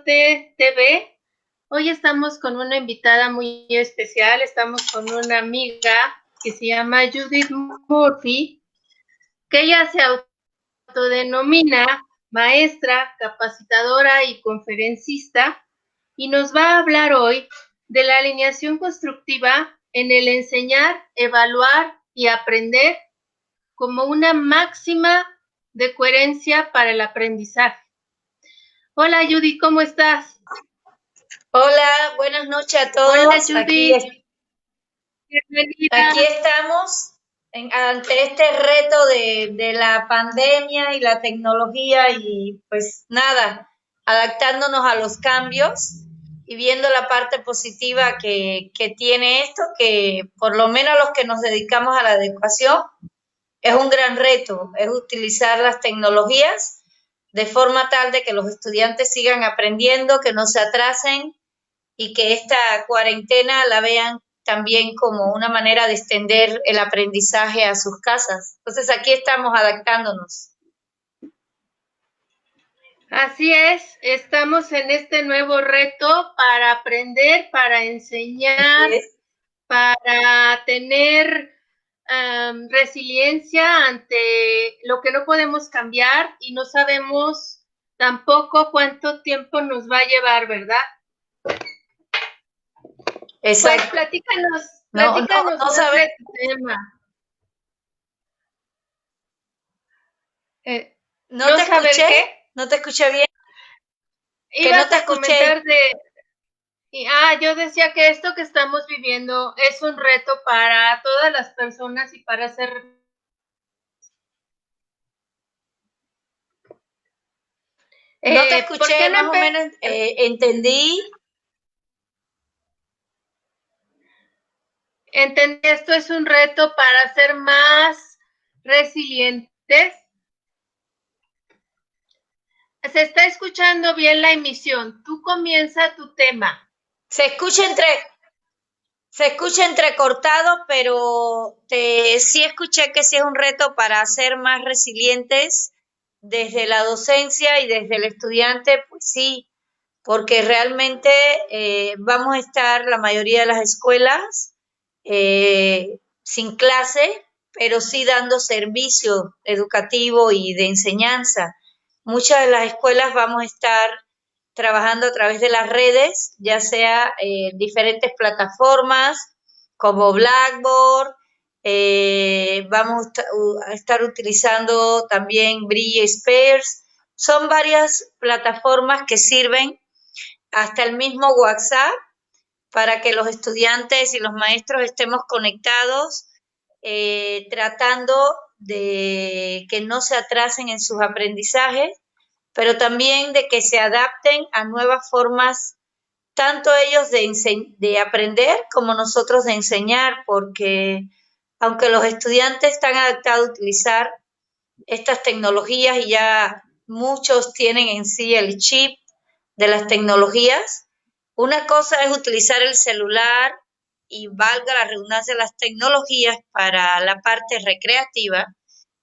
Note TV. Hoy estamos con una invitada muy especial. Estamos con una amiga que se llama Judith Murphy, que ella se autodenomina maestra, capacitadora y conferencista, y nos va a hablar hoy de la alineación constructiva en el enseñar, evaluar y aprender como una máxima de coherencia para el aprendizaje. Hola Judy, ¿cómo estás? Hola, buenas noches a todos. Hola Judy, Aquí estamos ante este reto de la pandemia y la tecnología y pues nada, adaptándonos a los cambios y viendo la parte positiva que tiene esto, que por lo menos los que nos dedicamos a la educación es un gran reto, es utilizar las tecnologías de forma tal de que los estudiantes sigan aprendiendo, que no se atrasen y que esta cuarentena la vean también como una manera de extender el aprendizaje a sus casas. Entonces aquí estamos adaptándonos. Así es, estamos en este nuevo reto para aprender, para enseñar, para tener resiliencia ante lo que no podemos cambiar y no sabemos tampoco cuánto tiempo nos va a llevar, ¿verdad? Exacto. Pues platícanos no sobre tu tema. No te escuché, ¿qué? No te escuché bien. Ibas que no te a comentar yo decía que esto que estamos viviendo es un reto para todas las personas y para hacer. No te escuché, más o menos entendí. Entendí, esto es un reto para ser más resilientes. Se está escuchando bien la emisión. Tú comienza tu tema. Se escucha entrecortado, pero sí escuché que sí es un reto para ser más resilientes desde la docencia y desde el estudiante, pues sí, porque realmente vamos a estar la mayoría de las escuelas sin clase, pero sí dando servicio educativo y de enseñanza. Muchas de las escuelas vamos a estar trabajando a través de las redes, ya sea diferentes plataformas como Blackboard, vamos a estar utilizando también Brillo Spares. Son varias plataformas que sirven, hasta el mismo WhatsApp, para que los estudiantes y los maestros estemos conectados, tratando de que no se atrasen en sus aprendizajes, pero también de que se adapten a nuevas formas, tanto ellos de aprender como nosotros de enseñar, porque aunque los estudiantes están adaptados a utilizar estas tecnologías y ya muchos tienen en sí el chip de las tecnologías, una cosa es utilizar el celular y valga la redundancia, las tecnologías para la parte recreativa,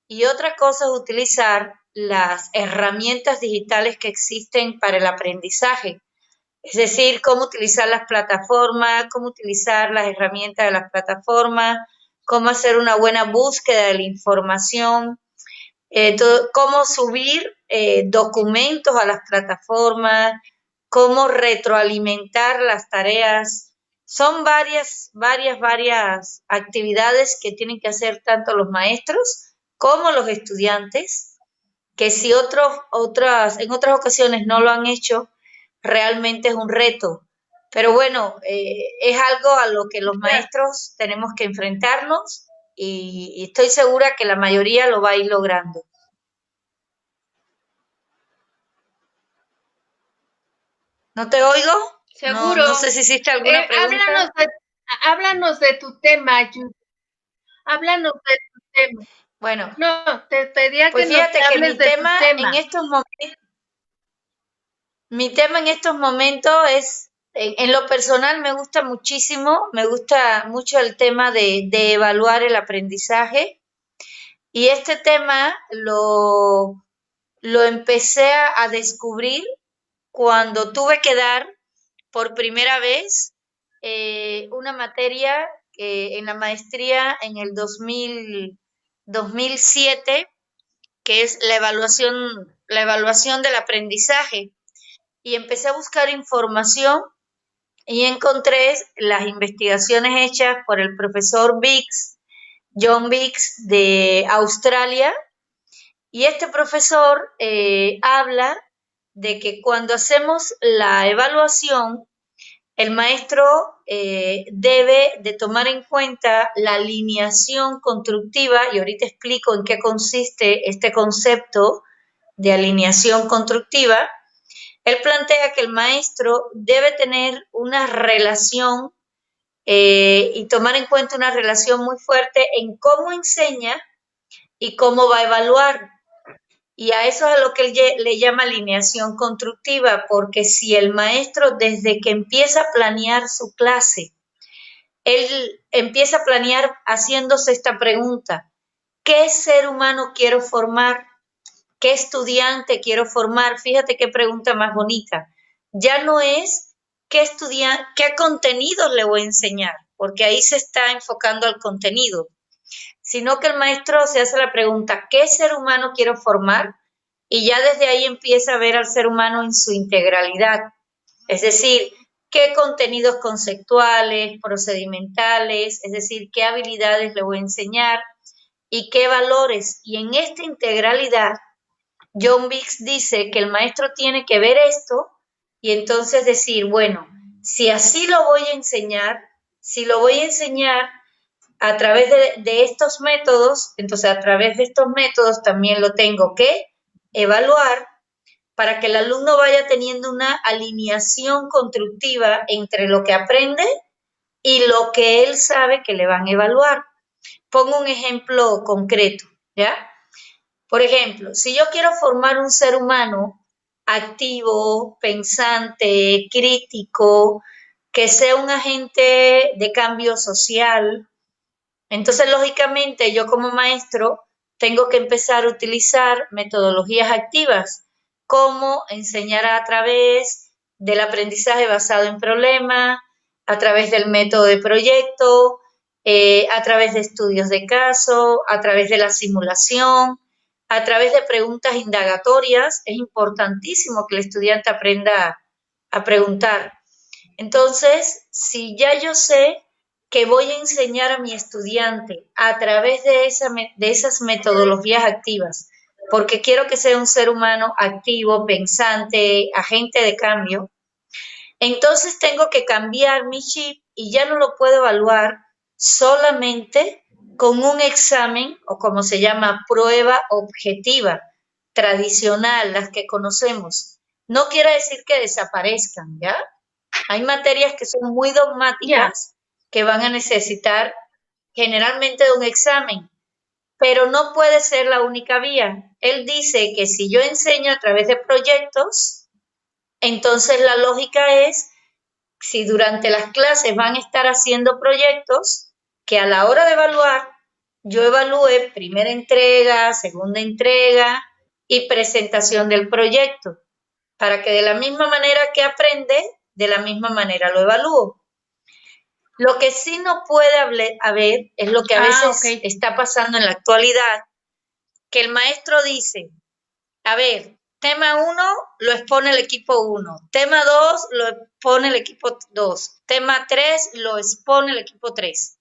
y otra cosa es utilizar las herramientas digitales que existen para el aprendizaje. Es decir, cómo utilizar las plataformas, cómo utilizar las herramientas de las plataformas, cómo hacer una buena búsqueda de la información, cómo subir documentos a las plataformas, cómo retroalimentar las tareas. Son varias actividades que tienen que hacer tanto los maestros como los estudiantes, que si en otras ocasiones no lo han hecho, realmente es un reto. Pero bueno, es algo a lo que los maestros tenemos que enfrentarnos y estoy segura que la mayoría lo va a ir logrando. ¿No te oigo? Seguro. No sé si hiciste alguna pregunta. Háblanos de tu tema, Judy. Háblanos de tu tema. Bueno, no, te pedía pues que nos fíjate que hables de tu tema. Mi tema en estos momentos es, en lo personal me gusta muchísimo, me gusta mucho el tema de evaluar el aprendizaje, y este tema lo empecé a descubrir cuando tuve que dar por primera vez una materia en la maestría en el 2007, que es la evaluación del aprendizaje. Y empecé a buscar información y encontré las investigaciones hechas por el profesor John Biggs de Australia. Y este profesor habla de que cuando hacemos la evaluación, el maestro debe de tomar en cuenta la alineación constructiva, y ahorita explico en qué consiste este concepto de alineación constructiva. Él plantea que el maestro debe tener una relación y tomar en cuenta una relación muy fuerte en cómo enseña y cómo va a evaluar. Y a eso es a lo que él le llama alineación constructiva, porque si el maestro desde que empieza a planear su clase, él empieza a planear haciéndose esta pregunta: ¿qué ser humano quiero formar? ¿Qué estudiante quiero formar? Fíjate qué pregunta más bonita. Ya no es qué contenidos le voy a enseñar, porque ahí se está enfocando al contenido, sino que el maestro se hace la pregunta: ¿qué ser humano quiero formar? Y ya desde ahí empieza a ver al ser humano en su integralidad. Es decir, qué contenidos conceptuales, procedimentales, es decir, qué habilidades le voy a enseñar y qué valores. Y en esta integralidad, John Biggs dice que el maestro tiene que ver esto y entonces decir, bueno, si así lo voy a enseñar, si lo voy a enseñar a través de estos métodos, entonces a través de estos métodos también lo tengo que evaluar para que el alumno vaya teniendo una alineación constructiva entre lo que aprende y lo que él sabe que le van a evaluar. Pongo un ejemplo concreto, ¿ya? Por ejemplo, si yo quiero formar un ser humano activo, pensante, crítico, que sea un agente de cambio social, entonces lógicamente yo como maestro tengo que empezar a utilizar metodologías activas, como enseñar a través del aprendizaje basado en problema, a través del método de proyecto, a través de estudios de caso, a través de la simulación, a través de preguntas indagatorias. Es importantísimo que el estudiante aprenda a preguntar. Entonces, si ya yo sé que voy a enseñar a mi estudiante a través de esas metodologías activas, porque quiero que sea un ser humano activo, pensante, agente de cambio, entonces tengo que cambiar mi chip y ya no lo puedo evaluar solamente con un examen, o como se llama, prueba objetiva, tradicional, las que conocemos. No quiere decir que desaparezcan, ¿ya? Hay materias que son muy dogmáticas que van a necesitar generalmente de un examen, pero no puede ser la única vía. Él dice que si yo enseño a través de proyectos, entonces la lógica es, si durante las clases van a estar haciendo proyectos, que a la hora de evaluar, yo evalúe primera entrega, segunda entrega y presentación del proyecto, para que de la misma manera que aprende, de la misma manera lo evalúo. Lo que sí no puede haber es lo que a veces está pasando en la actualidad, que el maestro dice, a ver, tema 1 lo expone el equipo 1, tema 2 lo expone el equipo 2, tema 3 lo expone el equipo 3.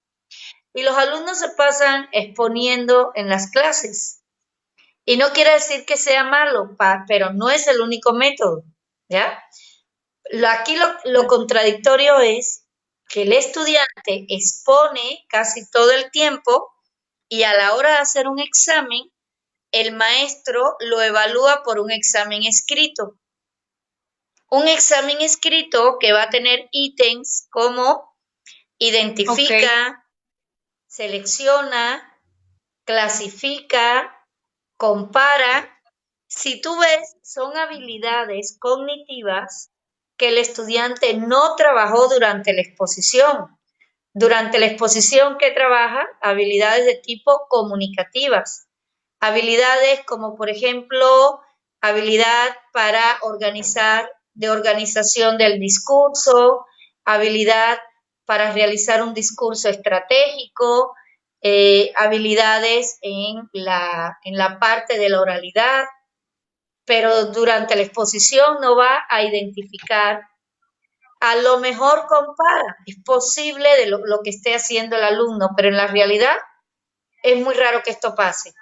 Y los alumnos se pasan exponiendo en las clases. Y no quiere decir que sea malo, pero no es el único método, ¿ya? Aquí lo contradictorio es que el estudiante expone casi todo el tiempo y a la hora de hacer un examen, el maestro lo evalúa por un examen escrito. Un examen escrito que va a tener ítems como identifica, selecciona, clasifica, compara. Si tú ves, son habilidades cognitivas que el estudiante no trabajó durante la exposición. Durante la exposición, ¿qué trabaja? Habilidades de tipo comunicativas. Habilidades como, por ejemplo, habilidad para organizar de organización del discurso, habilidad para realizar un discurso estratégico, habilidades en la parte de la oralidad, pero durante la exposición no va a identificar. A lo mejor compara, es posible de lo que esté haciendo el alumno, pero en la realidad es muy raro que esto pase.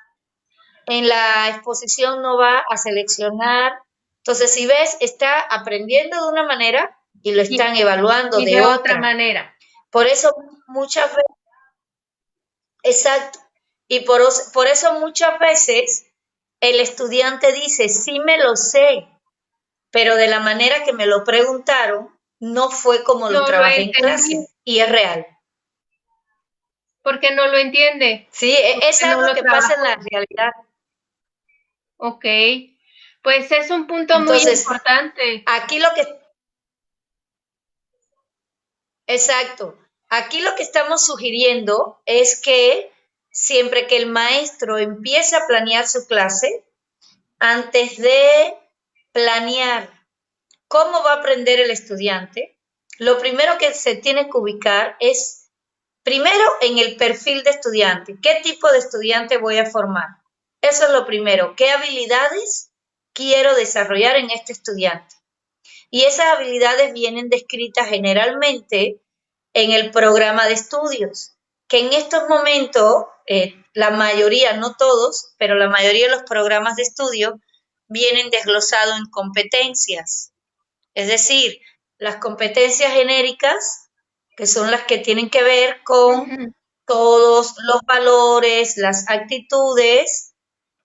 En la exposición no va a seleccionar. Entonces, si ves, está aprendiendo de una manera y lo están evaluando y de otra otra. manera. Por eso muchas veces, exacto, y por eso muchas veces el estudiante dice, sí me lo sé, pero de la manera que me lo preguntaron, no fue como lo No lo trabajé en entendí. clase, y es real. Porque no lo entiende. Sí, es Porque no algo lo que pasa en trabajó. la realidad. Ok. Pues es un punto muy Entonces, importante. aquí lo que, exacto, aquí lo que estamos sugiriendo es que siempre que el maestro empiece a planear su clase, antes de planear cómo va a aprender el estudiante, lo primero que se tiene que ubicar es, primero, en el perfil de estudiante. ¿Qué tipo de estudiante voy a formar? Eso es lo primero. ¿Qué habilidades quiero desarrollar en este estudiante? Y esas habilidades vienen descritas generalmente en el programa de estudios, que en estos momentos, la mayoría, no todos, pero la mayoría de los programas de estudio vienen desglosados en competencias. Es decir, las competencias genéricas, que son las que tienen que ver con Ujú. todos los valores, las actitudes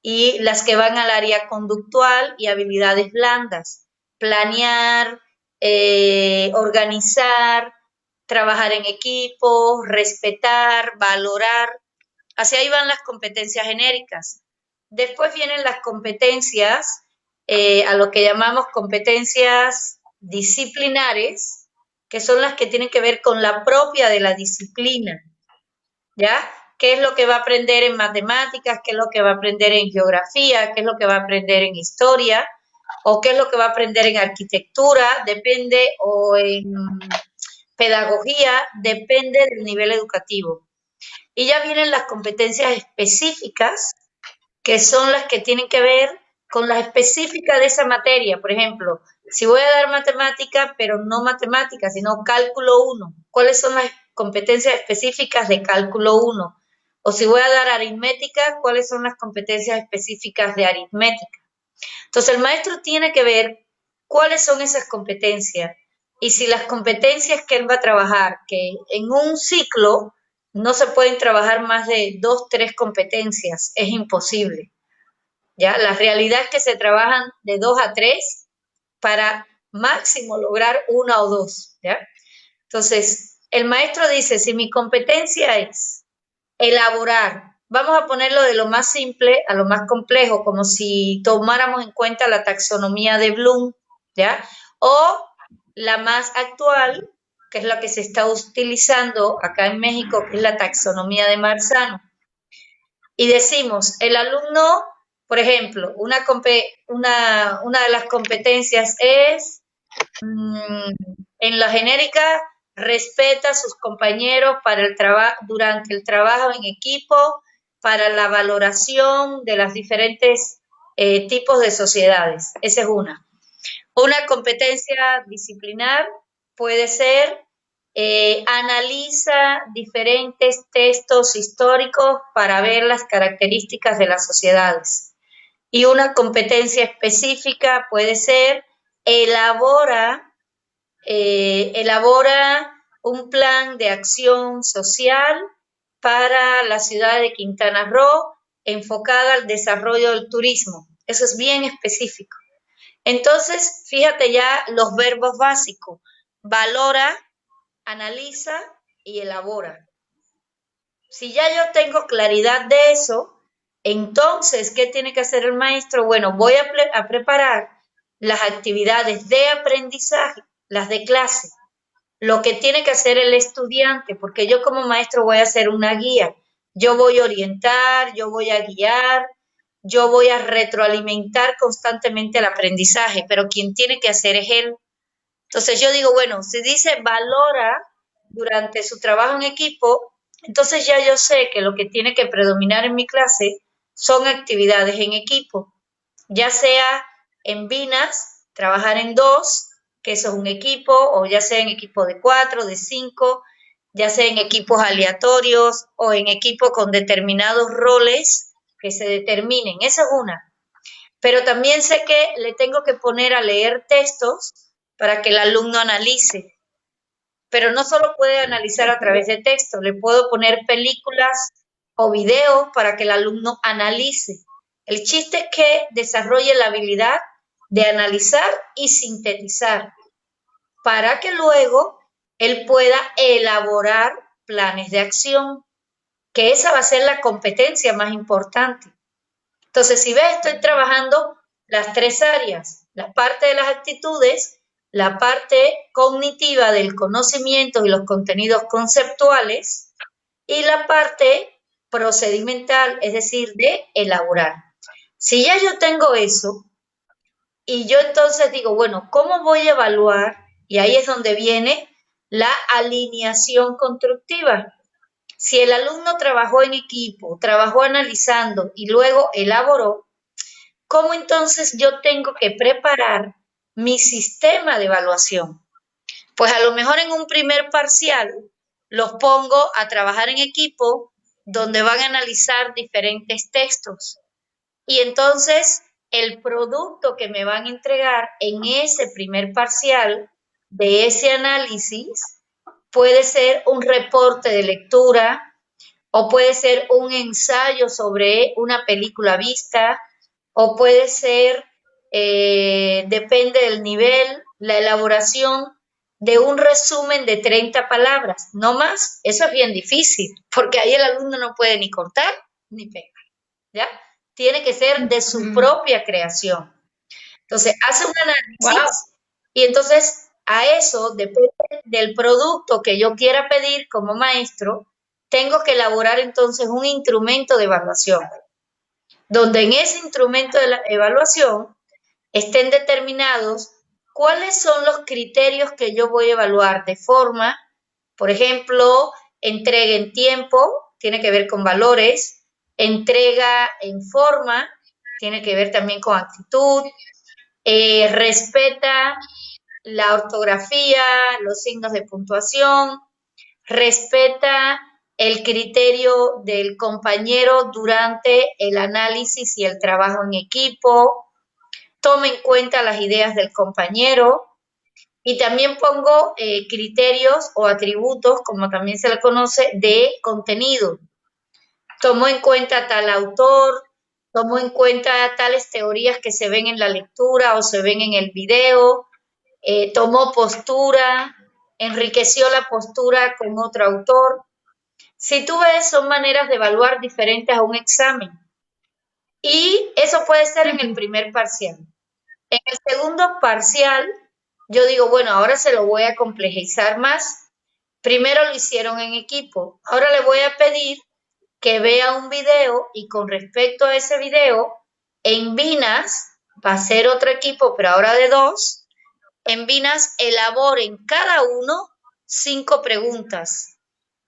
y las que van al área conductual y habilidades blandas. Planear, organizar, trabajar en equipo, respetar, valorar. Hacia ahí van las competencias genéricas. Después vienen las competencias, a lo que llamamos competencias disciplinares, que son las que tienen que ver con la propia de la disciplina. ¿Ya? ¿Qué es lo que va a aprender en matemáticas? ¿Qué es lo que va a aprender en geografía? ¿Qué es lo que va a aprender en historia? ¿O qué es lo que va a aprender en arquitectura? Depende, o en pedagogía, depende del nivel educativo. Y ya vienen las competencias específicas, que son las que tienen que ver con las específicas de esa materia. Por ejemplo, si voy a dar matemática, pero no matemática, sino cálculo 1, ¿cuáles son las competencias específicas de cálculo 1? O si voy a dar aritmética, ¿cuáles son las competencias específicas de aritmética? Entonces, el maestro tiene que ver cuáles son esas competencias y si las competencias que él va a trabajar, que en un ciclo no se pueden trabajar más de 2, 3 competencias, es imposible. ¿Ya? La realidad es que se trabajan de 2 a 3 para máximo lograr una o dos, ¿ya? Entonces, el maestro dice, si mi competencia es elaborar, vamos a ponerlo de lo más simple a lo más complejo, como si tomáramos en cuenta la taxonomía de Bloom, ¿ya? O la más actual, que es la que se está utilizando acá en México, que es la taxonomía de Marzano. Y decimos, el alumno, por ejemplo, una de las competencias es, en la genérica, respeta a sus compañeros para el durante el trabajo en equipo, para la valoración de las diferentes tipos de sociedades. Esa es una. Una competencia disciplinar puede ser, analiza diferentes textos históricos para ver las características de las sociedades. Y una competencia específica puede ser, elabora un plan de acción social para la ciudad de Quintana Roo enfocada al desarrollo del turismo. Eso es bien específico. Entonces, fíjate ya los verbos básicos: valora, analiza y elabora. Si ya yo tengo claridad de eso, entonces, ¿qué tiene que hacer el maestro? Bueno, voy a preparar las actividades de aprendizaje, las de clase, lo que tiene que hacer el estudiante, porque yo como maestro voy a hacer una guía. Yo voy a orientar, yo voy a guiar, yo voy a retroalimentar constantemente el aprendizaje, pero quien tiene que hacer es él. Entonces yo digo, bueno, si dice valora durante su trabajo en equipo, entonces ya yo sé que lo que tiene que predominar en mi clase son actividades en equipo, ya sea en binas, trabajar en dos, que eso es un equipo, o ya sea en equipo de 4, de 5, ya sea en equipos aleatorios o en equipos con determinados roles que se determinen. Esa es una. Pero también sé que le tengo que poner a leer textos para que el alumno analice. Pero no solo puede analizar a través de texto, le puedo poner películas o videos para que el alumno analice. El chiste es que desarrolle la habilidad de analizar y sintetizar para que luego él pueda elaborar planes de acción, que esa va a ser la competencia más importante. Entonces, si ves, estoy trabajando las tres áreas, la parte de las actitudes, la parte cognitiva del conocimiento y los contenidos conceptuales y la parte procedimental, es decir, de elaborar. Si ya yo tengo eso y yo entonces digo, bueno, ¿cómo voy a evaluar? Y ahí es donde viene la alineación constructiva. Si el alumno trabajó en equipo, trabajó analizando y luego elaboró, ¿cómo entonces yo tengo que preparar mi sistema de evaluación? Pues a lo mejor en un primer parcial los pongo a trabajar en equipo donde van a analizar diferentes textos. Y entonces el producto que me van a entregar en ese primer parcial de ese análisis puede ser un reporte de lectura o puede ser un ensayo sobre una película vista o puede ser, depende del nivel, la elaboración de un resumen de 30 palabras, no más. Eso es bien difícil, porque ahí el alumno no puede ni cortar ni pegar, ¿ya? Tiene que ser de su propia creación. Entonces, hace un análisis y entonces a eso, depende del producto que yo quiera pedir como maestro, tengo que elaborar entonces un instrumento de evaluación, donde en ese instrumento de la evaluación estén determinados cuáles son los criterios que yo voy a evaluar de forma, por ejemplo, entrega en tiempo, tiene que ver con valores, entrega en forma, tiene que ver también con actitud, respeta la ortografía, los signos de puntuación, respeta el criterio del compañero durante el análisis y el trabajo en equipo, toma en cuenta las ideas del compañero y también pongo criterios o atributos, como también se le conoce, de contenido. Tomo en cuenta tal autor, tomo en cuenta tales teorías que se ven en la lectura o se ven en el video, tomó postura, enriqueció la postura con otro autor. Si tú ves, son maneras de evaluar diferentes a un examen. Y eso puede ser en el primer parcial. En el segundo parcial, yo digo, bueno, ahora se lo voy a complejizar más. Primero lo hicieron en equipo. Ahora le voy a pedir que vea un video y con respecto a ese video, en Vinas, va a ser otro equipo, pero ahora de dos, en Vinas elaboren cada uno 5 preguntas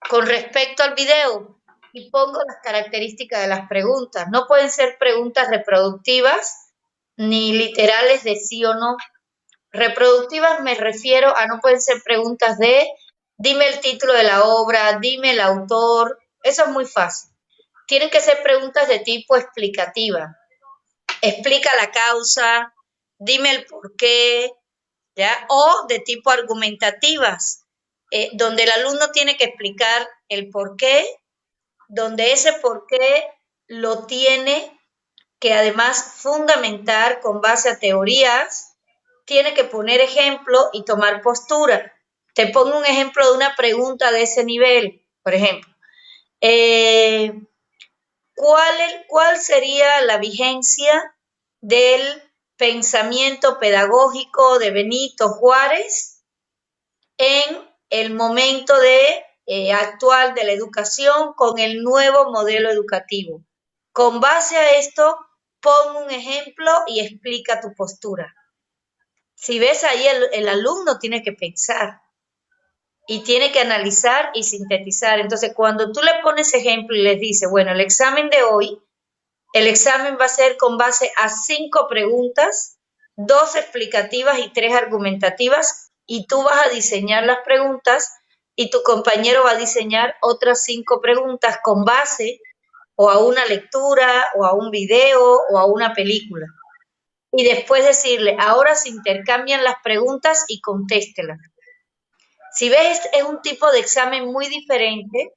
con respecto al video y pongo las características de las preguntas. No pueden ser preguntas reproductivas ni literales de sí o no. Reproductivas me refiero a no pueden ser preguntas de dime el título de la obra, dime el autor. Eso es muy fácil. Tienen que ser preguntas de tipo explicativa. Explica la causa, dime el por qué, ¿ya? O de tipo argumentativas, donde el alumno tiene que explicar el por qué, donde ese por qué lo tiene que además fundamentar con base a teorías, tiene que poner ejemplo y tomar postura. Te pongo un ejemplo de una pregunta de ese nivel, por ejemplo. ¿Cuál sería la vigencia del pensamiento pedagógico de Benito Juárez en el momento actual de la educación con el nuevo modelo educativo? Con base a esto, pon un ejemplo y explica tu postura. Si ves ahí, el alumno tiene que pensar y tiene que analizar y sintetizar. Entonces, cuando tú le pones ejemplo y les dices, bueno, el examen de hoy, el examen va a ser con base a 5 preguntas, 2 explicativas y 3 argumentativas, y tú vas a diseñar las preguntas y tu compañero va a diseñar otras 5 preguntas con base o a una lectura o a un video o a una película. Y después decirle, ahora se intercambian las preguntas y contéstelas. Si ves, es un tipo de examen muy diferente,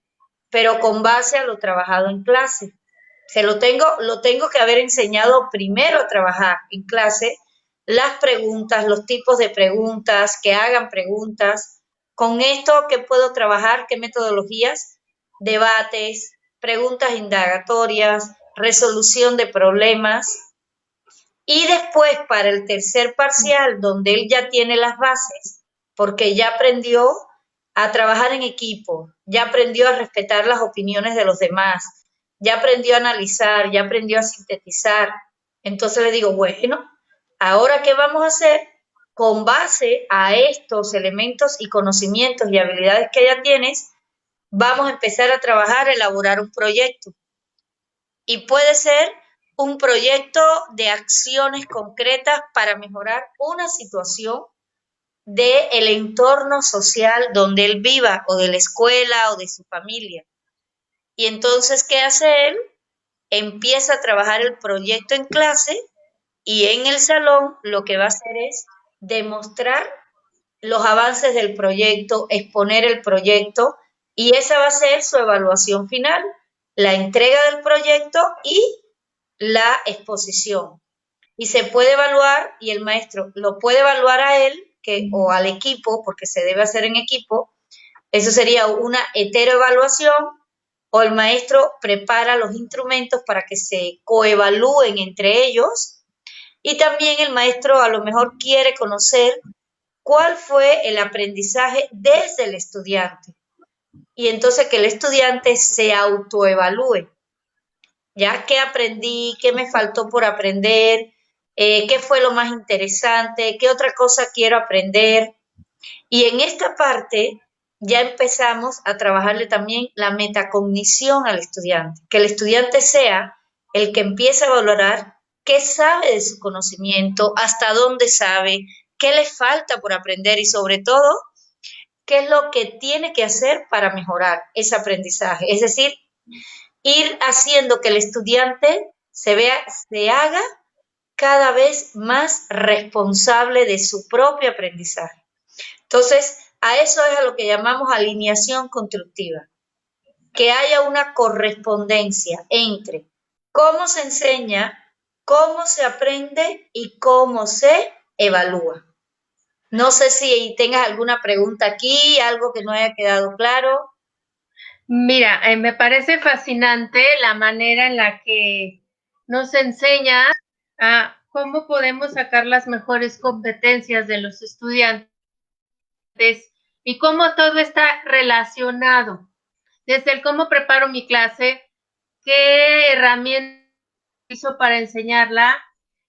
pero con base a lo trabajado en clase. Lo tengo que haber enseñado primero a trabajar en clase, las preguntas, los tipos de preguntas, que hagan preguntas. Con esto, ¿qué puedo trabajar? ¿Qué metodologías? Debates, preguntas indagatorias, resolución de problemas. Y después, para el tercer parcial, donde él ya tiene las bases, porque ya aprendió a trabajar en equipo, ya aprendió a respetar las opiniones de los demás, ya aprendió a analizar, ya aprendió a sintetizar. Entonces le digo, bueno, ahora ¿qué vamos a hacer? Con base a estos elementos y conocimientos y habilidades que ya tienes, vamos a empezar a trabajar, a elaborar un proyecto. Y puede ser un proyecto de acciones concretas para mejorar una situación del entorno social donde él viva, o de la escuela, o de su familia. Y entonces, ¿qué hace él? Empieza a trabajar el proyecto en clase, y en el salón lo que va a hacer es demostrar los avances del proyecto, exponer el proyecto, y esa va a ser su evaluación final, la entrega del proyecto y la exposición. Y se puede evaluar, y el maestro lo puede evaluar a él o al equipo, porque se debe hacer en equipo. Eso sería una heteroevaluación, o el maestro prepara los instrumentos para que se coevalúen entre ellos, y también el maestro a lo mejor quiere conocer cuál fue el aprendizaje desde el estudiante, y entonces que el estudiante se autoevalúe. ¿Ya? ¿Qué aprendí? ¿Qué me faltó por aprender? ¿Qué fue lo más interesante? ¿Qué otra cosa quiero aprender? Y en esta parte ya empezamos a trabajarle también la metacognición al estudiante, que el estudiante sea el que empiece a valorar qué sabe de su conocimiento, hasta dónde sabe, qué le falta por aprender, y sobre todo, qué es lo que tiene que hacer para mejorar ese aprendizaje. Es decir, ir haciendo que el estudiante se haga cada vez más responsable de su propio aprendizaje. Entonces, a eso es a lo que llamamos alineación constructiva, que haya una correspondencia entre cómo se enseña, cómo se aprende y cómo se evalúa. No sé si tengas alguna pregunta aquí, algo que no haya quedado claro. Mira, me parece fascinante la manera en la que nos enseña a cómo podemos sacar las mejores competencias de los estudiantes y cómo todo está relacionado. Desde el cómo preparo mi clase, qué herramientas utilizo para enseñarla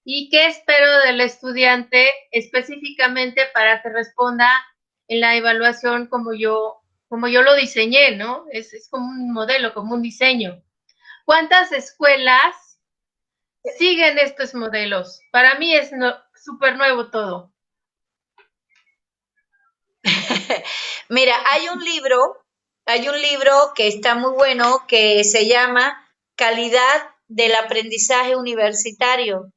y qué espero del estudiante específicamente para que responda en la evaluación como yo lo diseñé, ¿no? Es como un modelo, como un diseño. ¿Cuántas escuelas siguen estos modelos? Para mí es súper nuevo todo. Mira, hay un libro que está muy bueno, que se llama Calidad del aprendizaje universitario.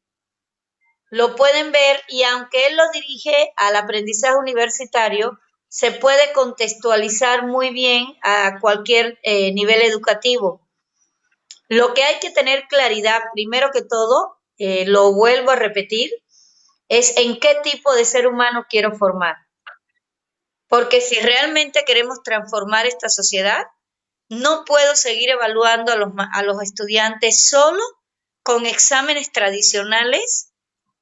Lo pueden ver, y aunque él lo dirige al aprendizaje universitario, se puede contextualizar muy bien a cualquier nivel educativo. Lo que hay que tener claridad, primero que todo, lo vuelvo a repetir, es en qué tipo de ser humano quiero formar. Porque si realmente queremos transformar esta sociedad, no puedo seguir evaluando a los estudiantes solo con exámenes tradicionales,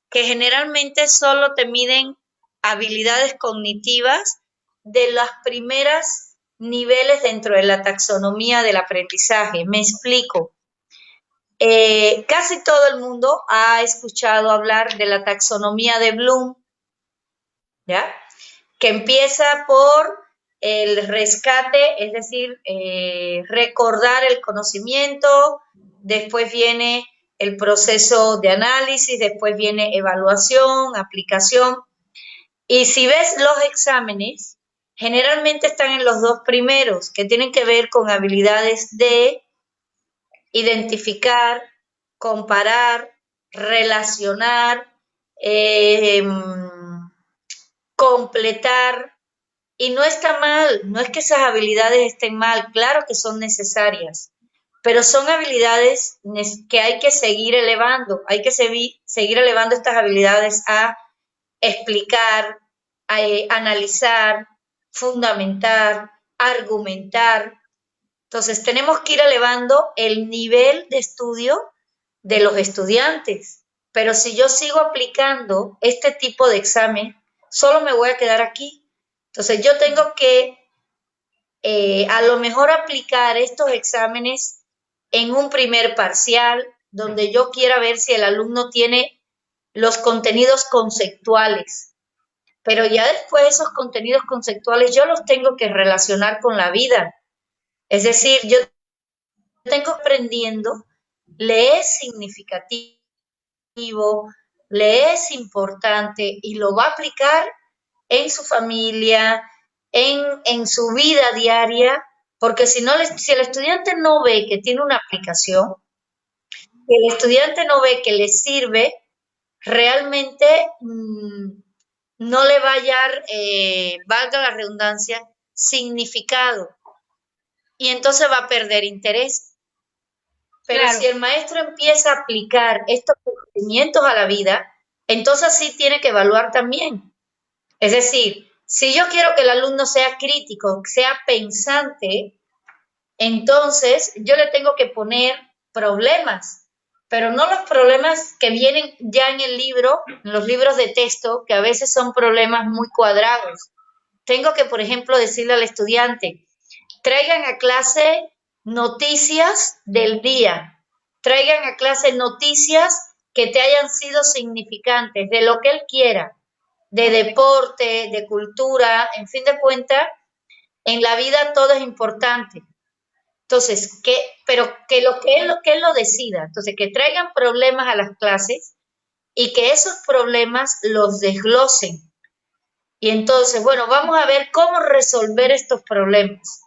que generalmente solo te miden habilidades cognitivas de las primeras niveles dentro de la taxonomía del aprendizaje. Me explico. Casi todo el mundo ha escuchado hablar de la taxonomía de Bloom, ¿ya? Que empieza por el rescate, es decir, recordar el conocimiento, después viene el proceso de análisis, después viene evaluación, aplicación. Y si ves los exámenes, generalmente están en los dos primeros, que tienen que ver con habilidades de identificar, comparar, relacionar, eh, completar. Y no está mal, no es que esas habilidades estén mal, claro que son necesarias, pero son habilidades que hay que seguir elevando, hay que seguir elevando estas habilidades a explicar, a, analizar, fundamentar, argumentar. Entonces, tenemos que ir elevando el nivel de estudio de los estudiantes. Pero si yo sigo aplicando este tipo de examen, solo me voy a quedar aquí. Entonces, yo tengo que a lo mejor aplicar estos exámenes en un primer parcial, donde yo quiera ver si el alumno tiene los contenidos conceptuales. Pero ya después esos contenidos conceptuales yo los tengo que relacionar con la vida. Es decir, yo tengo aprendiendo, le es significativo, le es importante y lo va a aplicar en su familia, en su vida diaria, porque si el estudiante no ve que tiene una aplicación, si el estudiante no ve que le sirve, realmente no le va a hallar, valga la redundancia, significado. Y entonces va a perder interés. Pero Claro. si el maestro empieza a aplicar estos conocimientos a la vida, entonces sí tiene que evaluar también. Es decir, si yo quiero que el alumno sea crítico, sea pensante, entonces yo le tengo que poner problemas, pero no los problemas que vienen ya en el libro, en los libros de texto, que a veces son problemas muy cuadrados. Tengo que, por ejemplo, decirle al estudiante, traigan a clase noticias del día, traigan a clase noticias que te hayan sido significantes, de lo que él quiera, de deporte, de cultura, en fin de cuentas, en la vida todo es importante. Entonces, pero que él lo decida. Entonces, que traigan problemas a las clases y que esos problemas los desglosen. Y entonces, bueno, vamos a ver cómo resolver estos problemas.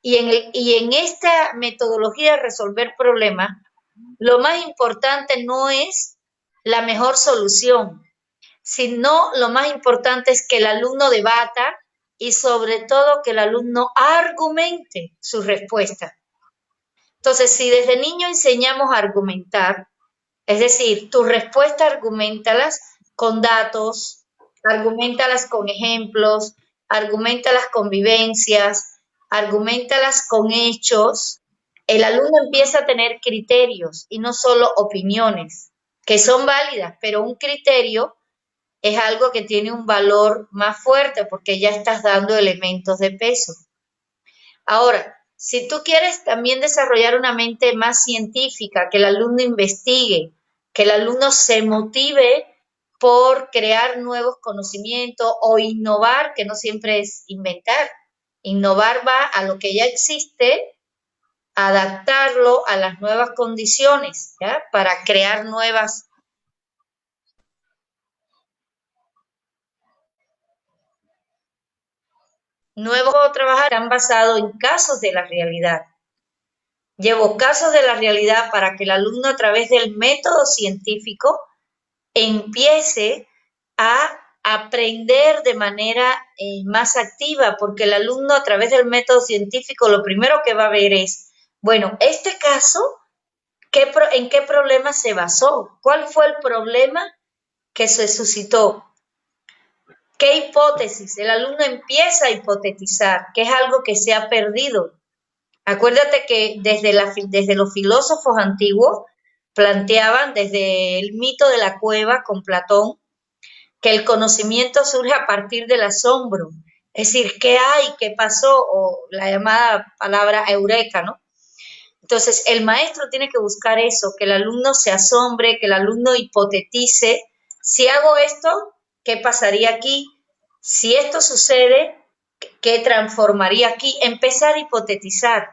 Y en esta metodología de resolver problemas, lo más importante no es la mejor solución, sino lo más importante es que el alumno debata y sobre todo que el alumno argumente su respuesta. Entonces, si desde niño enseñamos a argumentar, es decir, tus respuestas argumentalas con datos, argumentalas con ejemplos, argumentalas con vivencias, argumentalas con hechos, el alumno empieza a tener criterios y no solo opiniones, que son válidas, pero un criterio es algo que tiene un valor más fuerte porque ya estás dando elementos de peso. Ahora, si tú quieres también desarrollar una mente más científica, que el alumno investigue, que el alumno se motive por crear nuevos conocimientos o innovar, que no siempre es inventar. Innovar va a lo que ya existe, adaptarlo a las nuevas condiciones, ¿ya? Para crear nuevos trabajar están basados en casos de la realidad. Llevo casos de la realidad para que el alumno a través del método científico empiece a aprender de manera más activa, porque el alumno a través del método científico lo primero que va a ver es, bueno, este caso, ¿en qué problema se basó? ¿Cuál fue el problema que se suscitó? ¿Qué hipótesis? El alumno empieza a hipotetizar, que es algo que se ha perdido. Acuérdate que desde los filósofos antiguos planteaban, desde el mito de la cueva con Platón, que el conocimiento surge a partir del asombro. Es decir, ¿qué hay? ¿Qué pasó? O la llamada palabra eureka, ¿no? Entonces, el maestro tiene que buscar eso, que el alumno se asombre, que el alumno hipotetice. Si hago esto, ¿qué pasaría aquí? Si esto sucede, ¿qué transformaría aquí? Empezar a hipotetizar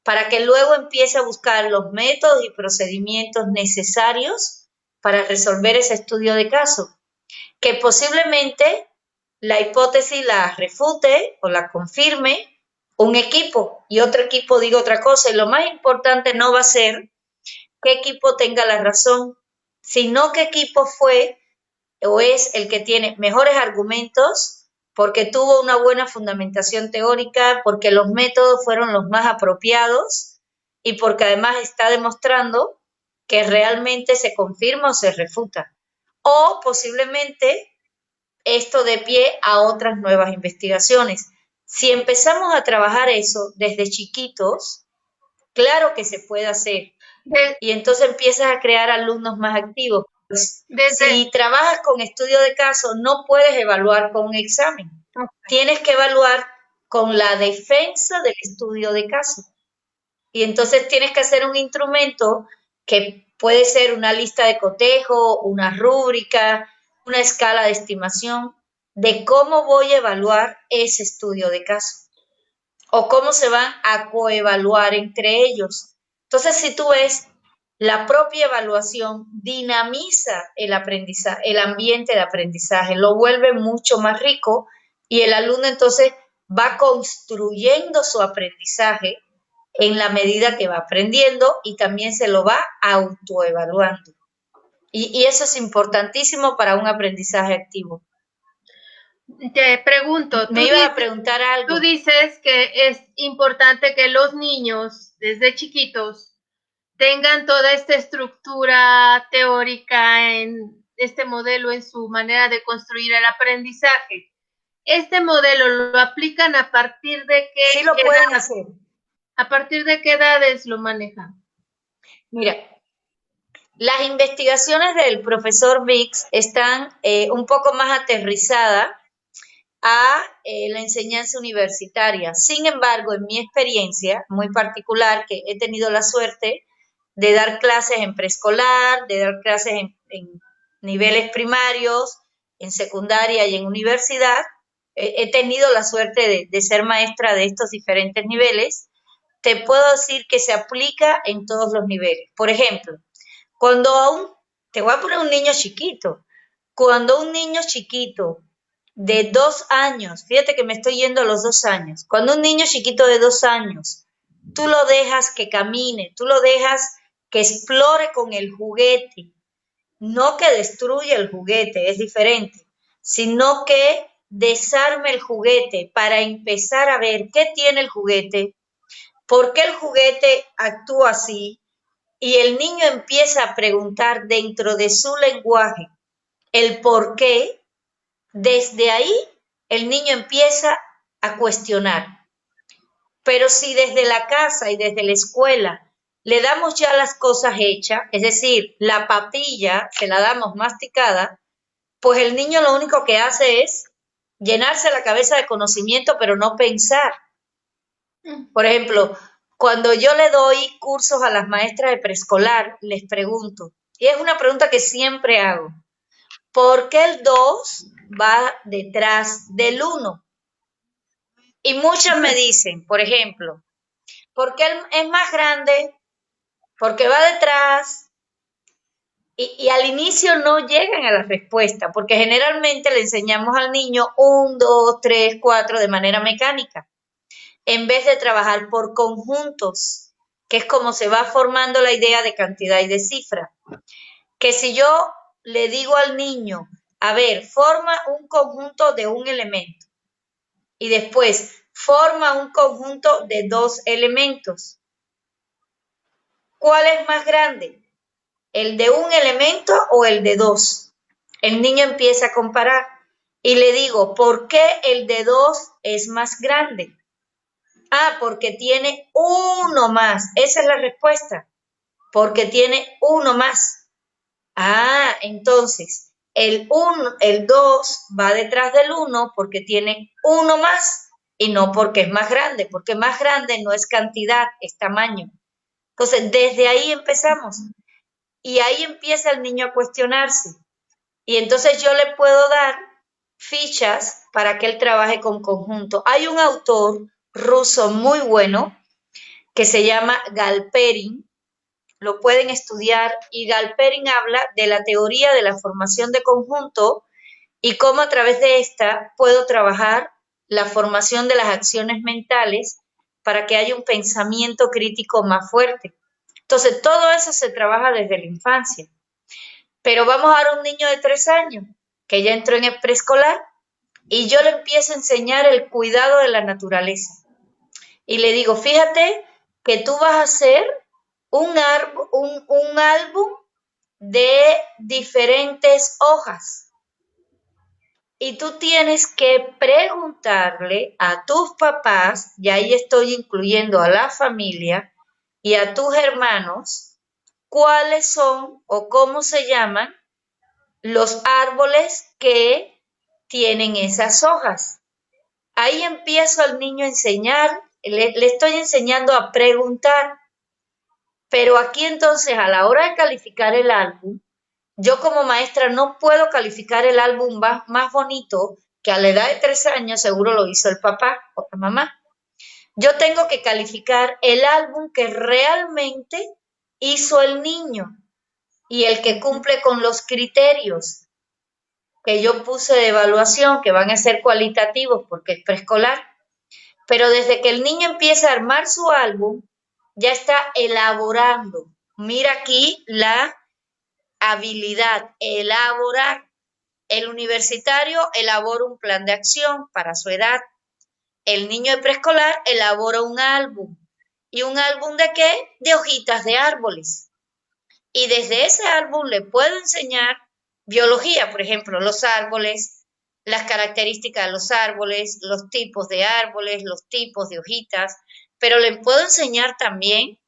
para que luego empiece a buscar los métodos y procedimientos necesarios para resolver ese estudio de caso, que posiblemente la hipótesis la refute o la confirme un equipo y otro equipo diga otra cosa. Y lo más importante no va a ser qué equipo tenga la razón, sino qué equipo fue o es el que tiene mejores argumentos porque tuvo una buena fundamentación teórica, porque los métodos fueron los más apropiados y porque además está demostrando que realmente se confirma o se refuta. O posiblemente esto dé pie a otras nuevas investigaciones. Si empezamos a trabajar eso desde chiquitos, claro que se puede hacer. Y entonces empiezas a crear alumnos más activos. Pues, si trabajas con estudio de caso, no puedes evaluar con un examen. Tienes que evaluar con la defensa del estudio de caso. Y entonces tienes que hacer un instrumento que puede ser una lista de cotejo, una rúbrica, una escala de estimación de cómo voy a evaluar ese estudio de caso o cómo se van a coevaluar entre ellos. Entonces, si tú ves, la propia evaluación dinamiza el aprendizaje, el ambiente de aprendizaje, lo vuelve mucho más rico y el alumno entonces va construyendo su aprendizaje en la medida que va aprendiendo y también se lo va autoevaluando. Y eso es importantísimo para un aprendizaje activo. Te pregunto, Me ibas a preguntar algo. Tú dices que es importante que los niños desde chiquitos tengan toda esta estructura teórica en este modelo, en su manera de construir el aprendizaje. ¿Este modelo lo aplican a partir de qué? Sí lo pueden hacer. ¿A partir de qué edades lo manejan? Mira, las investigaciones del profesor Biggs están un poco más aterrizadas a la enseñanza universitaria. Sin embargo, en mi experiencia muy particular, que he tenido la suerte de dar clases en preescolar, de dar clases en niveles primarios, en secundaria y en universidad, he tenido la suerte de ser maestra de estos diferentes niveles, te puedo decir que se aplica en todos los niveles. Por ejemplo, te voy a poner un niño chiquito, cuando un niño chiquito de 2 años, fíjate que me estoy yendo a los 2 años, cuando un niño chiquito de 2 años, tú lo dejas que camine, tú lo dejas que explore con el juguete, no que destruya el juguete, es diferente, sino que desarme el juguete para empezar a ver qué tiene el juguete, por qué el juguete actúa así, y el niño empieza a preguntar dentro de su lenguaje el por qué, desde ahí el niño empieza a cuestionar. Pero si desde la casa y desde la escuela le damos ya las cosas hechas, es decir, la papilla se la damos masticada, pues el niño lo único que hace es llenarse la cabeza de conocimiento, pero no pensar. Por ejemplo, cuando yo le doy cursos a las maestras de preescolar, les pregunto, y es una pregunta que siempre hago, ¿por qué el 2 va detrás del 1? Y muchas me dicen, por ejemplo, porque él es más grande, porque va detrás, y al inicio no llegan a la respuesta, porque generalmente le enseñamos al niño 1, 2, 3, 4 de manera mecánica, en vez de trabajar por conjuntos, que es como se va formando la idea de cantidad y de cifra. Que si yo le digo al niño, a ver, forma un conjunto de un elemento, y después forma un conjunto de 2 elementos. ¿Cuál es más grande? ¿El de un elemento o el de 2? El niño empieza a comparar y le digo, ¿por qué el de 2 es más grande? Ah, porque tiene uno más. Esa es la respuesta. Porque tiene uno más. Ah, entonces el 2 va detrás del 1 porque tiene uno más y no porque es más grande, porque más grande no es cantidad, es tamaño. Entonces, desde ahí empezamos. Y ahí empieza el niño a cuestionarse. Y entonces yo le puedo dar fichas para que él trabaje con conjunto. Hay un autor ruso muy bueno que se llama Galperin, lo pueden estudiar, y Galperin habla de la teoría de la formación de conjunto y cómo a través de esta puedo trabajar la formación de las acciones mentales para que haya un pensamiento crítico más fuerte. Entonces, todo eso se trabaja desde la infancia. Pero vamos a ver a un niño de 3 años que ya entró en el preescolar y yo le empiezo a enseñar el cuidado de la naturaleza. Y le digo, fíjate que tú vas a hacer un álbum de diferentes hojas. Y tú tienes que preguntarle a tus papás, y ahí estoy incluyendo a la familia y a tus hermanos, cuáles son o cómo se llaman los árboles que tienen esas hojas. Ahí empiezo al niño a enseñar, le estoy enseñando a preguntar, pero aquí entonces a la hora de calificar el álbum, yo como maestra no puedo calificar el álbum más bonito que a la edad de 3 años seguro lo hizo el papá o la mamá. Yo tengo que calificar el álbum que realmente hizo el niño y el que cumple con los criterios que yo puse de evaluación, que van a ser cualitativos porque es preescolar. Pero desde que el niño empieza a armar su álbum, ya está elaborando. Mira aquí la habilidad, elaborar. El universitario elabora un plan de acción para su edad. El niño de preescolar elabora un álbum. ¿Y un álbum de qué? De hojitas de árboles. Y desde ese álbum le puedo enseñar biología, por ejemplo, los árboles, las características de los árboles, los tipos de árboles, los tipos de hojitas, pero le puedo enseñar también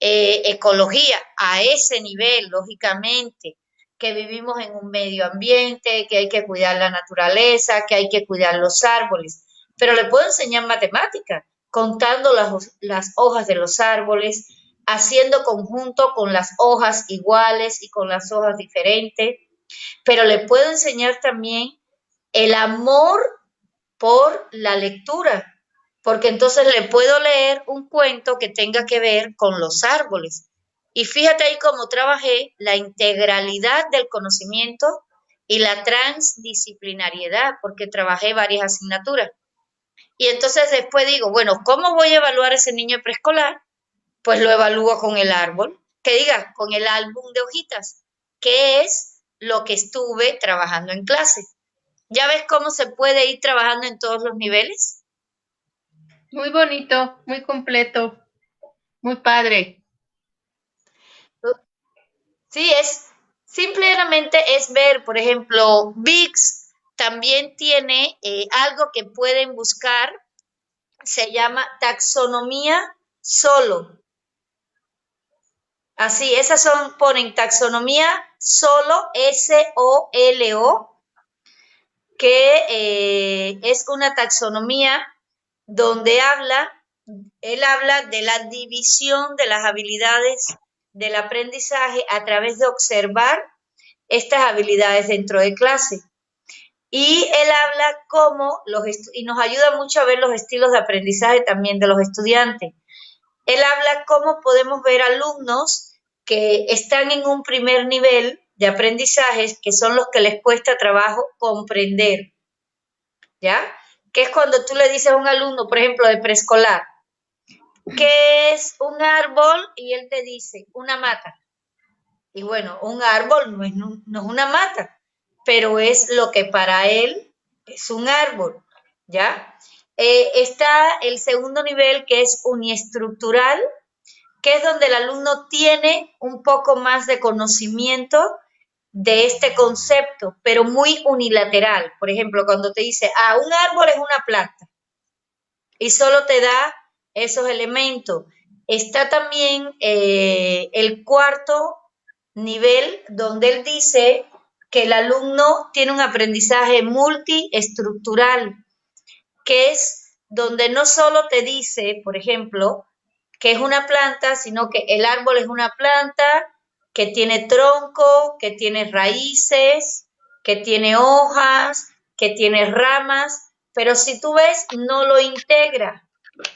ecología a ese nivel, lógicamente, que vivimos en un medio ambiente, que hay que cuidar la naturaleza, que hay que cuidar los árboles, pero le puedo enseñar matemática, contando las hojas de los árboles, haciendo conjunto con las hojas iguales y con las hojas diferentes, pero le puedo enseñar también el amor por la lectura, porque entonces le puedo leer un cuento que tenga que ver con los árboles. Y fíjate ahí cómo trabajé la integralidad del conocimiento y la transdisciplinariedad, porque trabajé varias asignaturas. Y entonces después digo, bueno, ¿cómo voy a evaluar a ese niño preescolar? Pues lo evalúo con el árbol, que diga, con el álbum de hojitas, que es lo que estuve trabajando en clase. ¿Ya ves cómo se puede ir trabajando en todos los niveles? Muy bonito, muy completo, muy padre. Sí, simplemente es ver, por ejemplo, VIX también tiene algo que pueden buscar, se llama taxonomía solo. Así, esas son, ponen taxonomía solo, S-O-L-O, que es una taxonomía donde él habla de la división de las habilidades del aprendizaje a través de observar estas habilidades dentro de clase. Y él habla y nos ayuda mucho a ver los estilos de aprendizaje también de los estudiantes. Él habla cómo podemos ver alumnos que están en un primer nivel de aprendizajes, que son los que les cuesta trabajo comprender, ¿ya? Que es cuando tú le dices a un alumno, por ejemplo, de preescolar, ¿qué es un árbol? Y él te dice, una mata. Y bueno, un árbol no es una mata, pero es lo que para él es un árbol, ¿ya? Está el segundo nivel, que es uniestructural, que es donde el alumno tiene un poco más de conocimiento de este concepto, pero muy unilateral. Por ejemplo, cuando te dice, un árbol es una planta y solo te da esos elementos. Está también el cuarto nivel, donde él dice que el alumno tiene un aprendizaje multiestructural, que es donde no solo te dice, por ejemplo, que es una planta, sino que el árbol es una planta que tiene tronco, que tiene raíces, que tiene hojas, que tiene ramas, pero si tú ves, no lo integra.